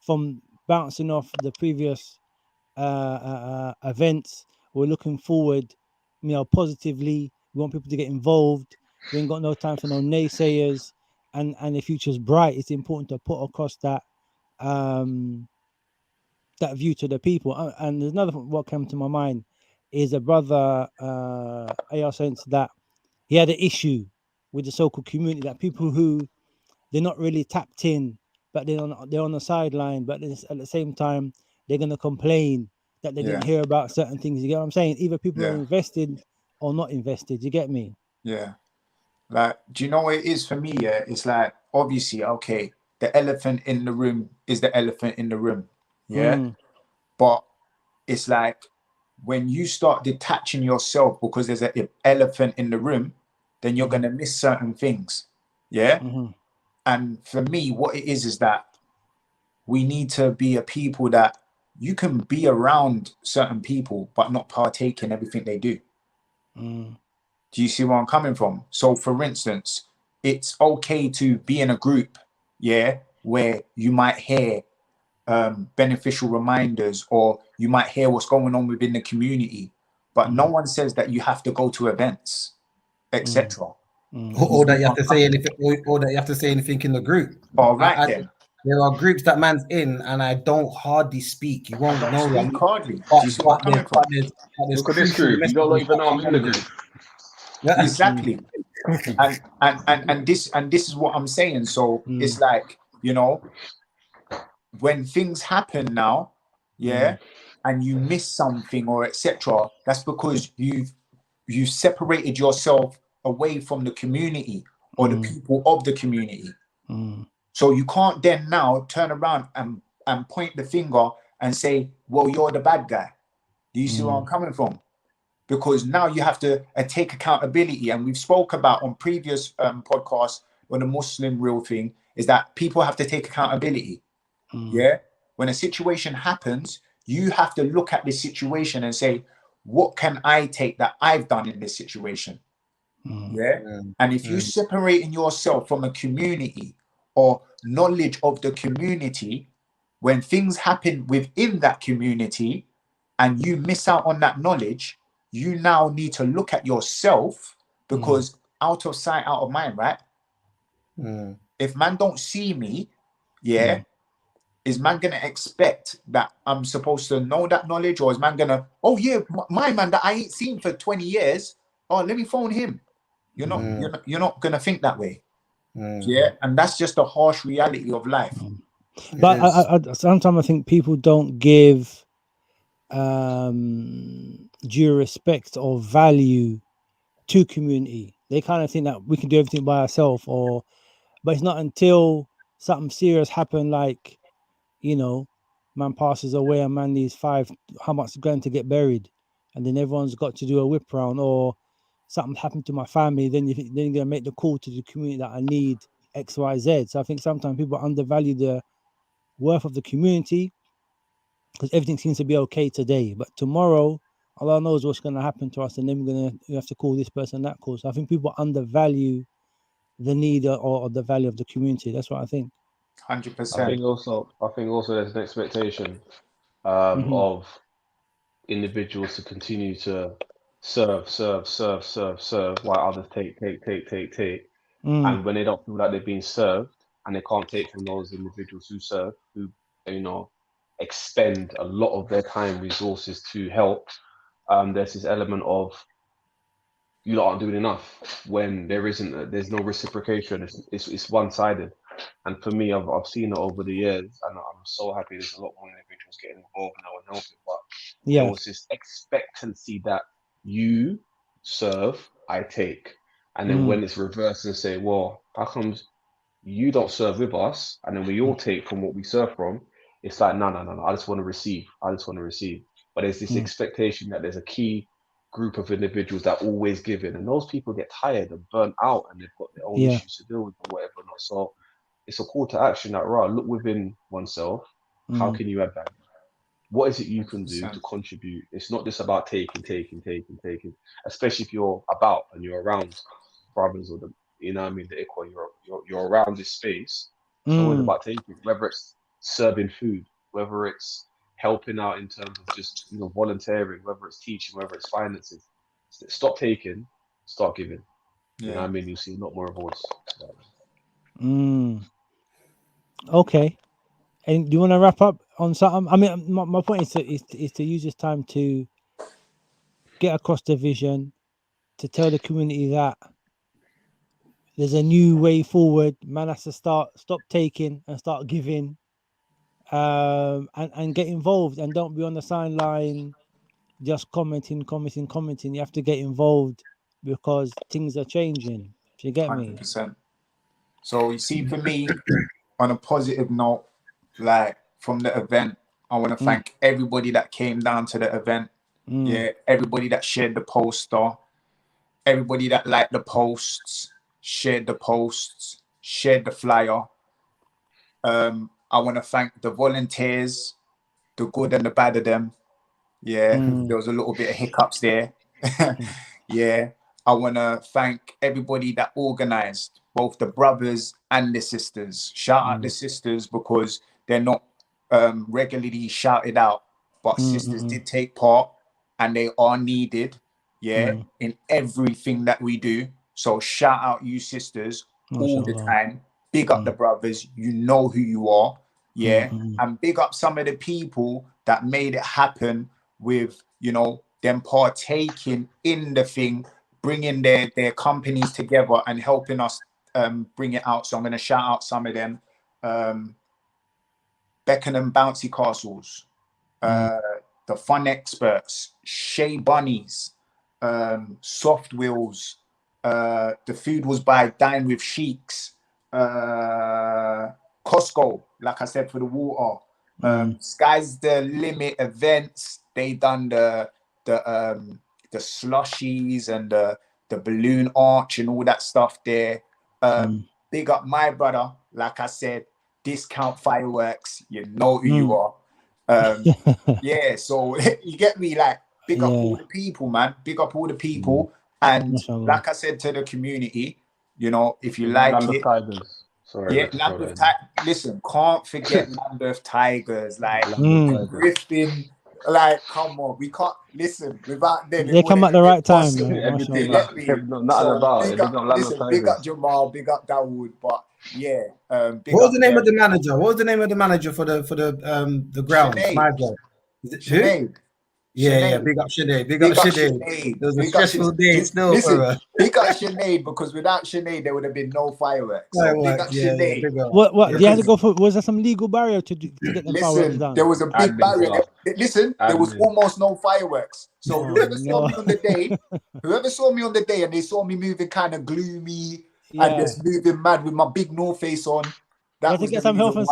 Speaker 1: from bouncing off the previous events, we're looking forward, positively. We want people to get involved. We ain't got no time for no naysayers, and the future's bright. It's important to put across that that view to the people. And there's another thing, what came to my mind is a brother sense that he had an issue with the so-called community, that people who they're not really tapped in, but they're on the sideline, but at the same time they're going to complain that they didn't hear about certain things. You get what I'm saying? Either people are invested or not invested. You get me?
Speaker 2: Yeah. Like, do you know what it is for me? Yeah, it's like, obviously, okay, the elephant in the room is the elephant in the room. Yeah. But it's like when you start detaching yourself because there's an elephant in the room, then you're going to miss certain things. Yeah. And for me, what it is that we need to be a people that you can be around certain people, but not partake in everything they do. Do you see where I'm coming from? So, for instance, it's okay to be in a group, where you might hear beneficial reminders, or you might hear what's going on within the community, but no one says that you have to go to events, etc.
Speaker 3: Or that you have to say anything, or that you have to say anything in the group.
Speaker 2: All right, then.
Speaker 3: There are groups that man's in, and I don't hardly speak. You won't know me.
Speaker 2: Hardly.
Speaker 3: But
Speaker 4: look at this group. You don't even know I'm in the group.
Speaker 2: Exactly. and this is what I'm saying. So it's like, when things happen now, and you miss something or etc., that's because you've separated yourself away from the community or the people of the community. So you can't then now turn around and point the finger and say, well, you're the bad guy. Do you see where I'm coming from? Because now you have to take accountability. And we've spoke about on previous podcasts, on the Muslim real thing, is that people have to take accountability. When a situation happens, you have to look at this situation and say, what can I take that I've done in this situation? And if you're separating yourself from a community or knowledge of the community, when things happen within that community and you miss out on that knowledge, you now need to look at yourself, because out of sight, out of mind, right? If man don't see me, is man gonna expect that I'm supposed to know that knowledge, or is man gonna, oh yeah, my man that I ain't seen for 20 years, oh, let me phone him? You're not gonna think that way. And that's just the harsh reality of life.
Speaker 1: But I sometimes I think people don't give due respect or value to community. They kind of think that we can do everything by ourselves, but it's not until something serious happen, like, man passes away and man needs how much grand to get buried, and then everyone's got to do a whip round, or something happened to my family, then you're gonna make the call to the community that I need XYZ. So I think sometimes people undervalue the worth of the community because everything seems to be okay today, but tomorrow Allah knows what's going to happen to us, and then we have to call this person, that call. So I think people undervalue the need or the value of the community. That's what I think.
Speaker 2: 100%.
Speaker 4: I think also there's an expectation of individuals to continue to serve while others take. And when they don't feel like they're being served and they can't take from those individuals who serve, who, you know, expend a lot of their time, resources to help, there's this element of you lot aren't doing enough when there's no reciprocation. It's one-sided. And for me, I've seen it over the years, and I'm so happy there's a lot more individuals getting involved now and helping. But there was this expectancy that you serve, I take. And then when it's reversed and say, well, how comes you don't serve with us, and then we all take from what we serve from? It's like, no, I just want to receive. But there's this expectation that there's a key group of individuals that always give in, and those people get tired and burnt out, and they've got their own issues to deal with or whatever not. So it's a call to action that, right, look within oneself. How can you add value? What is it you can do to contribute? It's not just about taking, especially if you're about and you're around brothers or the, you know what I mean, the equal, you're around this space. It's always about taking, whether it's serving food, whether it's helping out in terms of just, you know, volunteering, whether it's teaching, whether it's finances. Stop taking, start giving. You know what I mean? You see a lot more rewards.
Speaker 1: Okay. And do you want to wrap up on something? I mean, my point is to use this time to get across the vision, to tell the community that there's a new way forward. Man has to stop taking and start giving, and get involved, and don't be on the sideline just commenting. You have to get involved because things are changing. Do you get me?
Speaker 2: 100%. So you see, for me, on a positive note, like from the event, I want to thank everybody that came down to the event. Yeah, everybody that shared the poster, everybody that liked the posts, shared the posts, shared the flyer. I want to thank the volunteers, the good and the bad of them. Yeah, there was a little bit of hiccups there. Yeah, I want to thank everybody that organized, both the brothers and the sisters. Shout out the sisters because they're not regularly shouted out, but sisters did take part and they are needed, in everything that we do. So shout out you sisters all the time. Big up the brothers, you know who you are, and big up some of the people that made it happen with, you know, them partaking in the thing, bringing their companies together and helping us bring it out. So I'm going to shout out some of them. Beckenham Bouncy Castles, the Fun Experts, Shea Bunnies, Soft Wheels, the food was by Dine with Sheiks, Costco, like I said, for the water, Sky's the Limit events. They done the slushies and the balloon arch and all that stuff there. Big up my brother, like I said, Discount Fireworks, you know who you are. Yeah, so you get me, like, big up all the people, man. Big up all the people. And like I said to the community, you know, if you like
Speaker 4: Land
Speaker 2: it.
Speaker 4: of Tigers. Sorry,
Speaker 2: yeah, Lambeth listen, can't forget Lambeth Tigers. Like, Brixton, like, come on, we can't listen without them.
Speaker 1: They come at the right time, man.
Speaker 4: Everything
Speaker 2: So big up Jamal, big up Dawood, but yeah. Big
Speaker 5: what was
Speaker 2: up
Speaker 5: the name of the manager? What was the name of the manager for the ground?
Speaker 2: Sinead.
Speaker 5: Is it
Speaker 2: Sinead.
Speaker 5: Yeah, big up Sinead. Big up Sinead. It was a stressful day still for her.
Speaker 2: Big up Sinead, because without Sinead there would have been no fireworks. So big up Sinead.
Speaker 1: What you had to go for? Was there some legal barrier to get the fireworks done?
Speaker 2: There was a big barrier. There was almost no fireworks. So whoever saw me on the day and they saw me moving kind of gloomy and just moving mad with my big North Face on.
Speaker 1: That was to get some health and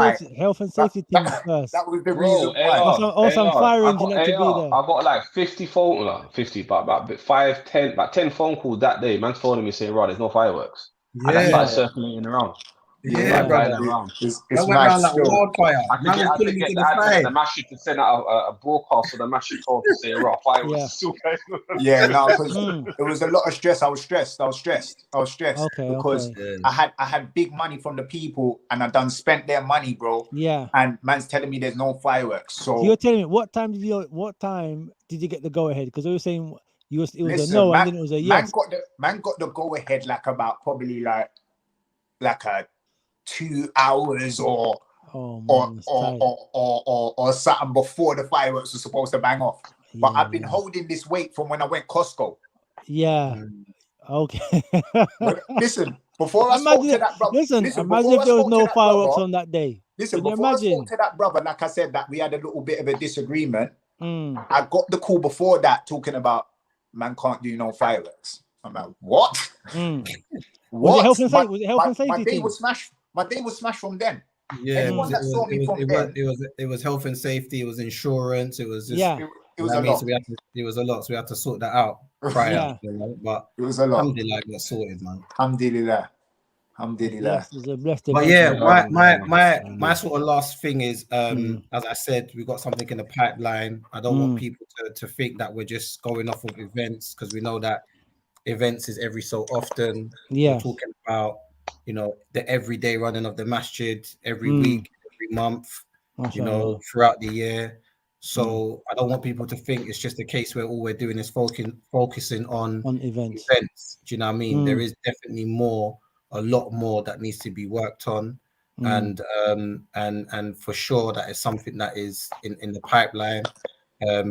Speaker 1: safety teams first.
Speaker 2: That was the reason why.
Speaker 1: Or some fire engineer to be there.
Speaker 4: I got like 50 phone, like 50, about 5, 10, like 10 phone calls that day. Man's phoning me saying, "Right, there's no fireworks." And I started circulating around.
Speaker 5: Yeah,
Speaker 4: Like,
Speaker 5: brother.
Speaker 4: lying around.
Speaker 2: It's
Speaker 5: That went
Speaker 2: mad
Speaker 5: around like
Speaker 2: still.
Speaker 5: wildfire.
Speaker 4: I could
Speaker 5: Man
Speaker 4: get,
Speaker 5: was
Speaker 4: I
Speaker 5: pulling
Speaker 4: could
Speaker 5: me
Speaker 4: get
Speaker 5: to
Speaker 4: the,
Speaker 5: the side.
Speaker 4: the masjid to send out a broadcast on the masjid call to say, "Raw fireworks
Speaker 1: Yeah.
Speaker 4: still going on."
Speaker 2: Yeah, no, because
Speaker 1: Mm.
Speaker 2: it was a lot of stress. I was stressed
Speaker 1: Okay,
Speaker 2: because
Speaker 1: okay.
Speaker 5: Yeah.
Speaker 2: I had big money from the people and I done spent their money, bro.
Speaker 1: Yeah.
Speaker 2: And man's telling me there's no fireworks.
Speaker 1: So you're
Speaker 2: So
Speaker 1: telling me what time did you get the go ahead? Because they were saying it was a
Speaker 2: listen,
Speaker 1: no and then it was a yes.
Speaker 2: man got the go ahead like about probably like a 2 hours or
Speaker 1: Oh man, it's tight.
Speaker 2: or something before the fireworks were supposed to bang off. But
Speaker 1: Yeah,
Speaker 2: I've been
Speaker 1: yeah.
Speaker 2: holding this weight from when I went Costco.
Speaker 1: Yeah.
Speaker 5: Mm.
Speaker 1: Okay.
Speaker 2: Listen, before I spoke to that brother,
Speaker 1: Listen,
Speaker 2: listen,
Speaker 1: imagine
Speaker 2: before
Speaker 1: if
Speaker 2: I
Speaker 1: there was
Speaker 2: spoke to
Speaker 1: no
Speaker 2: that
Speaker 1: fireworks
Speaker 2: brother,
Speaker 1: on that day.
Speaker 2: listen,
Speaker 1: Can you
Speaker 2: before I spoke
Speaker 1: imagine?
Speaker 2: to that brother, like I said, that we had a little bit of a disagreement.
Speaker 1: Mm.
Speaker 2: I got the call before that talking about man can't do no fireworks. I'm like, what?
Speaker 1: Mm. Was it
Speaker 2: What?
Speaker 1: health and safety? Was it health and
Speaker 2: My
Speaker 1: safety
Speaker 2: day
Speaker 1: thing?
Speaker 2: was smashed. My day was smashed from then.
Speaker 5: Yeah,
Speaker 2: Anyone that saw me from then,
Speaker 5: it was health and safety, it was insurance, it was just
Speaker 1: Yeah.
Speaker 2: it was a
Speaker 5: I mean,
Speaker 2: lot.
Speaker 5: so it was a lot, so we had to sort that out prior,
Speaker 1: Yeah.
Speaker 5: you know, but
Speaker 2: It was a lot.
Speaker 5: alhamdulillah, got sorted, man.
Speaker 2: Alhamdulillah.
Speaker 1: It's a blessed
Speaker 5: But
Speaker 1: event,
Speaker 5: yeah,
Speaker 1: man.
Speaker 5: my sort of last thing is,
Speaker 1: Mm.
Speaker 5: as I said, we got something in the pipeline. I don't want people to think that we're just going off of events, because we know that events is every so often. We're
Speaker 1: Yes.
Speaker 5: talking about, you know, the everyday running of the masjid every
Speaker 1: Mm.
Speaker 5: week, every month, you know,
Speaker 1: Mashallah.
Speaker 5: throughout the year. So I don't want people to think it's just a case where all we're doing is focusing on
Speaker 1: events.
Speaker 5: Do you know what I mean? There is definitely a lot more that needs to be worked on. And for sure that is something that is in the pipeline.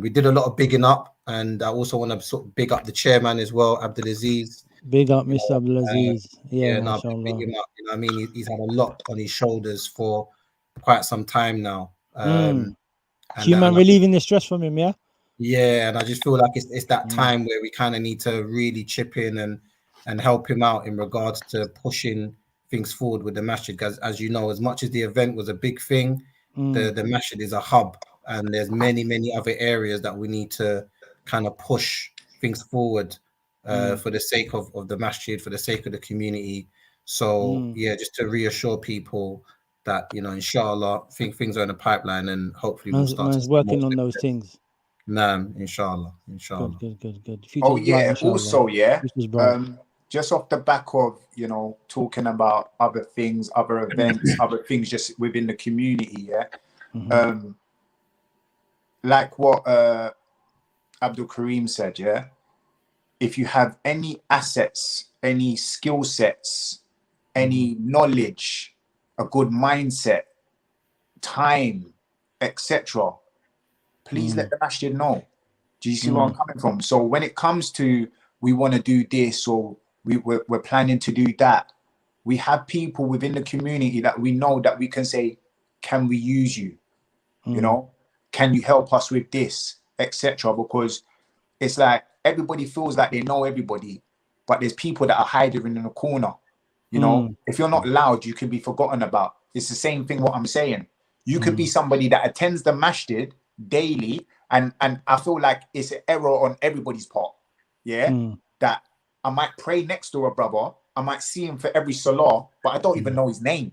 Speaker 5: We did a lot of bigging up, and I also want to sort of big up the chairman as well, Abdulaziz.
Speaker 1: Big up, Mr. Abdulaziz.
Speaker 5: No,
Speaker 1: mashallah.
Speaker 5: big him up. You know what I mean? He's had a lot on his shoulders for quite some time now.
Speaker 1: Human relieving the stress from him, yeah?
Speaker 5: Yeah, and I just feel like it's that time where we kind of need to really chip in and help him out in regards to pushing things forward with the masjid. Because as you know, as much as the event was a big thing, the masjid is a hub, and there's many other areas that we need to kind of push things forward for the sake of the masjid, for the sake of the community. So yeah, just to reassure people that, you know, inshallah, things are in the pipeline, and hopefully we'll start to
Speaker 1: working on those things.
Speaker 5: Nah, inshallah.
Speaker 1: Good.
Speaker 2: Oh yeah,
Speaker 1: bright,
Speaker 2: also yeah.
Speaker 1: Bright.
Speaker 2: Just off the back of, you know, talking about other things, other events, other things just within the community, yeah. Like what Abduraheem said, yeah. If you have any assets, any skill sets, any knowledge, a good mindset, time, etc., please let the masjid know. Do you see where I'm coming from? So when it comes to we want to do this, or we're planning to do that, we have people within the community that we know that we can say, can we use you? You know, can you help us with this, etc.? Because it's like everybody feels like they know everybody, but there's people that are hiding in the corner. You know, if you're not loud, you can be forgotten about. It's the same thing what I'm saying. You could be somebody that attends the masjid daily, and I feel like it's an error on everybody's part. Yeah, that I might pray next to a brother, I might see him for every salah, but I don't even know his name.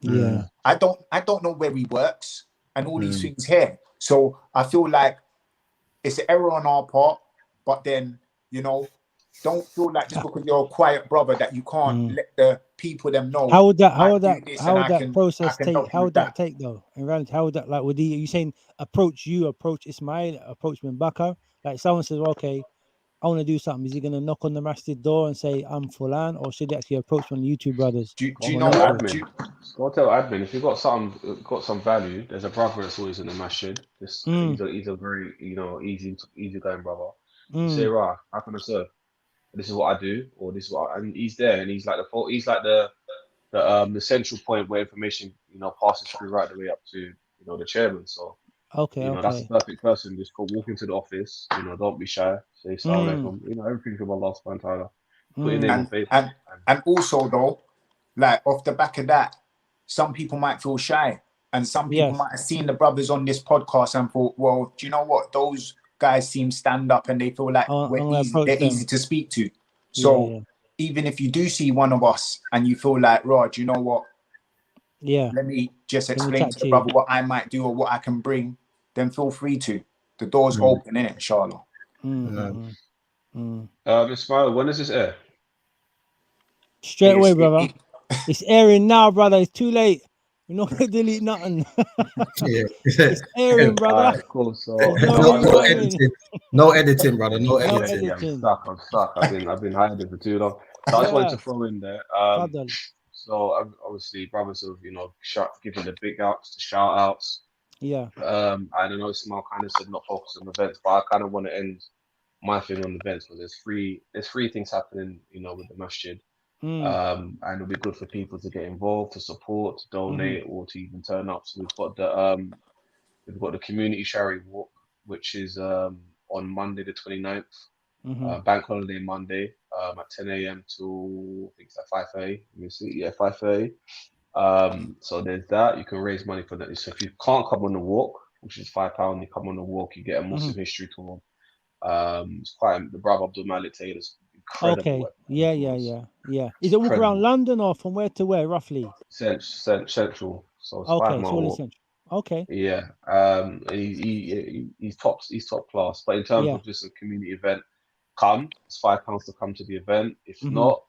Speaker 1: Yeah,
Speaker 2: I don't know where he works and all these things here. So I feel like it's an error on our part, but then, you know, don't feel like just because you're a quiet brother that you can't let the people them know.
Speaker 1: How would that process take?
Speaker 2: How would that
Speaker 1: take though? In reality, how would that, like, would you saying approach Ismail, approach bin Bakr? Like someone says, well, okay, I want to do something. Is he going to knock on the masjid door and say I'm Fulan, or should he actually approach one of the YouTube brothers?
Speaker 2: Do you know what?
Speaker 4: Go tell admin if you've got some value. There's a brother that's always in the masjid. He's a very, you know, easy going brother. You say, right, how can I serve? This is what I do, or this is what and he's there, and he's like the central point where information, you know, passes through right the way up to, you know, the chairman. So that's the perfect person. Just go walk into the office, you know, don't be shy, say assalamu alaikum, you know, everything from Allah subhanahu wa ta'ala. Put your name on face.
Speaker 2: And also though, like off the back of that, some people might feel shy, and some people might have seen the brothers on this podcast and thought, well, do you know what? Those guys seem stand up and they feel like they're easy to speak to. So even if you do see one of us and you feel like, Rod, you know what?
Speaker 1: Yeah.
Speaker 2: let me just
Speaker 1: Let me
Speaker 2: explain
Speaker 1: chat
Speaker 2: to
Speaker 1: to
Speaker 2: the
Speaker 1: you.
Speaker 2: brother what I might do or what I can bring, then feel free to. The door's open, innit, inshallah.
Speaker 4: Ismail, when does this air?
Speaker 1: Straight away,
Speaker 2: ASAP.
Speaker 1: brother. It's airing now, brother. It's too late. We're not gonna delete nothing.
Speaker 5: Yeah.
Speaker 1: It's airing, brother.
Speaker 4: Alright, cool. So
Speaker 1: There's no
Speaker 5: no
Speaker 1: refining.
Speaker 5: editing. No editing, brother. No
Speaker 1: No
Speaker 5: editing.
Speaker 4: yeah, I'm
Speaker 1: editing.
Speaker 4: stuck. I've been hiding for too long. So I just wanted to
Speaker 1: Yeah.
Speaker 4: throw in there.
Speaker 1: Faddle.
Speaker 4: So obviously, brothers have giving the big outs, the shout outs.
Speaker 1: Yeah.
Speaker 4: I don't know. Ismail kind of said not focus on events, but I kind of want to end my thing on events because there's three things happening, with the masjid. And it'll be good for people to get involved, to support, to donate, or to even turn up. So we've got the community charity walk, which is on Monday the 29th, bank holiday Monday, at 10 a.m. to I think it's at 5:30. Let me see, yeah, 5:30. So there's that. You can raise money for that. So if you can't come on the walk, which is £5, you come on the walk, you get a Muslim history tour. It's quite the brother Abdul Malik Taylor's incredible.
Speaker 1: Okay.
Speaker 4: Work.
Speaker 1: Yeah. Is it walk around London or from where to where roughly?
Speaker 4: Central, so it's
Speaker 1: Okay,
Speaker 4: 5 mile
Speaker 1: so
Speaker 4: walk.
Speaker 1: central. Okay.
Speaker 4: Yeah. He's top class. But in terms of just a community event, it's £5 to come to the event. If not,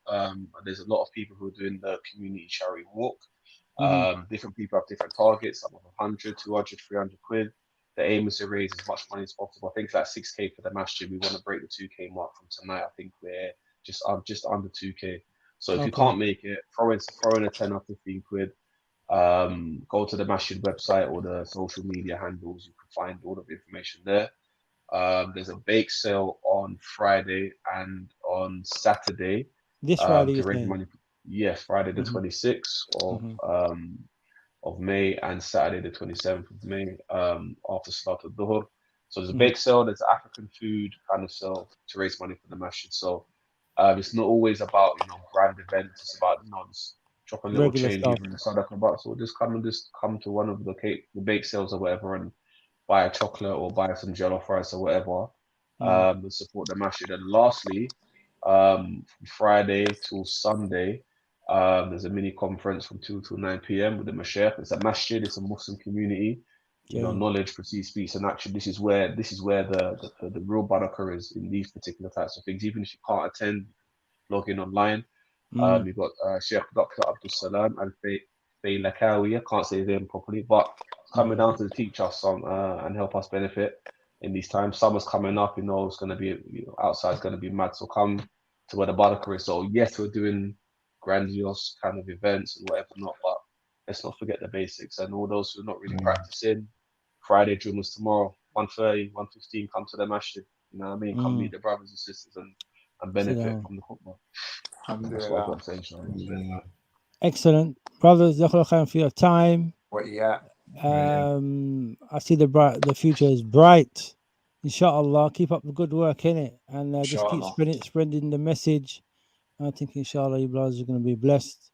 Speaker 4: there's a lot of people who are doing the community charity walk. Different people have different targets. Some have 100, 200, 300 quid. The aim is to raise as much money as possible. I think it's like 6k for the masjid. We want to break the 2k mark from tonight. I think we're just under 2k. So if you can't make it, throw in a 10 or 15 quid. Go to the masjid website or the social media handles. You can find all of the information there. There's a bake sale on Friday and on Saturday.
Speaker 1: This Friday,
Speaker 4: to raise money. Yes, Friday the 26th of May and Saturday the 27th of May, after Salat al-Dhuhr. So there's a bake sale, there's African food kind of sale to raise money for the masjid. So it's not always about grand events. It's about just drop a little
Speaker 1: Regular
Speaker 4: change
Speaker 1: stuff.
Speaker 4: even in the Sadaqah box. So just come to one of the bake sales or whatever and buy a chocolate or buy some jollof rice or whatever, and support the masjid. And lastly, from Friday till Sunday, there's a mini conference from 2 till 9 p.m. with the Mashaykh. It's a masjid, it's a Muslim community, knowledge, precedes speech and action. This is where the real barakah is in these particular types of things. Even if you can't attend, log in online. You've got Sheikh Dr. Abdul Salam and Faye Lakawi. I can't say his name properly, but coming down to teach us some and help us benefit in these times. Summer's coming up, it's going to be, outside's going to be mad. So come to where the barakah is. So yes, we're doing grandiose kind of events and whatever not, but let's not forget the basics. And all those who are not really practicing, Friday Jummah's tomorrow, 1:30, 1:15, come to the masjid. You know what I mean? Come meet the brothers and sisters and benefit from the khutbah. That's what I've got to say, inshallah.
Speaker 1: Excellent. Brothers, Jazakallah khairan for your time. I see the future is bright. Inshallah, keep up the good work in it, and just keep spreading the message. I think inshallah you brothers are going to be blessed.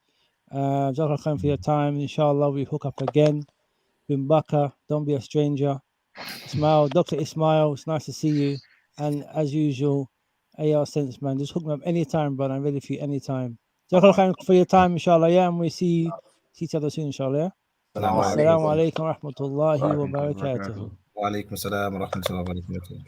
Speaker 1: Jazakallah khairan for your time. Inshallah we hook up again. Bin Baka, don't be a stranger. Ismail, Dr. Ismail, it's nice to see you. And as usual, AR Sense, man, just hook me up anytime, brother. I'm ready for you anytime. Jazakallah khairan for your time, inshallah, and we see each other soon, inshallah.
Speaker 5: Yeah?
Speaker 1: Assalamu alaikum wa rahmatullahi wa barakatuh.
Speaker 5: Wa alaikum salam wa rahmatullahi wa barakatuh.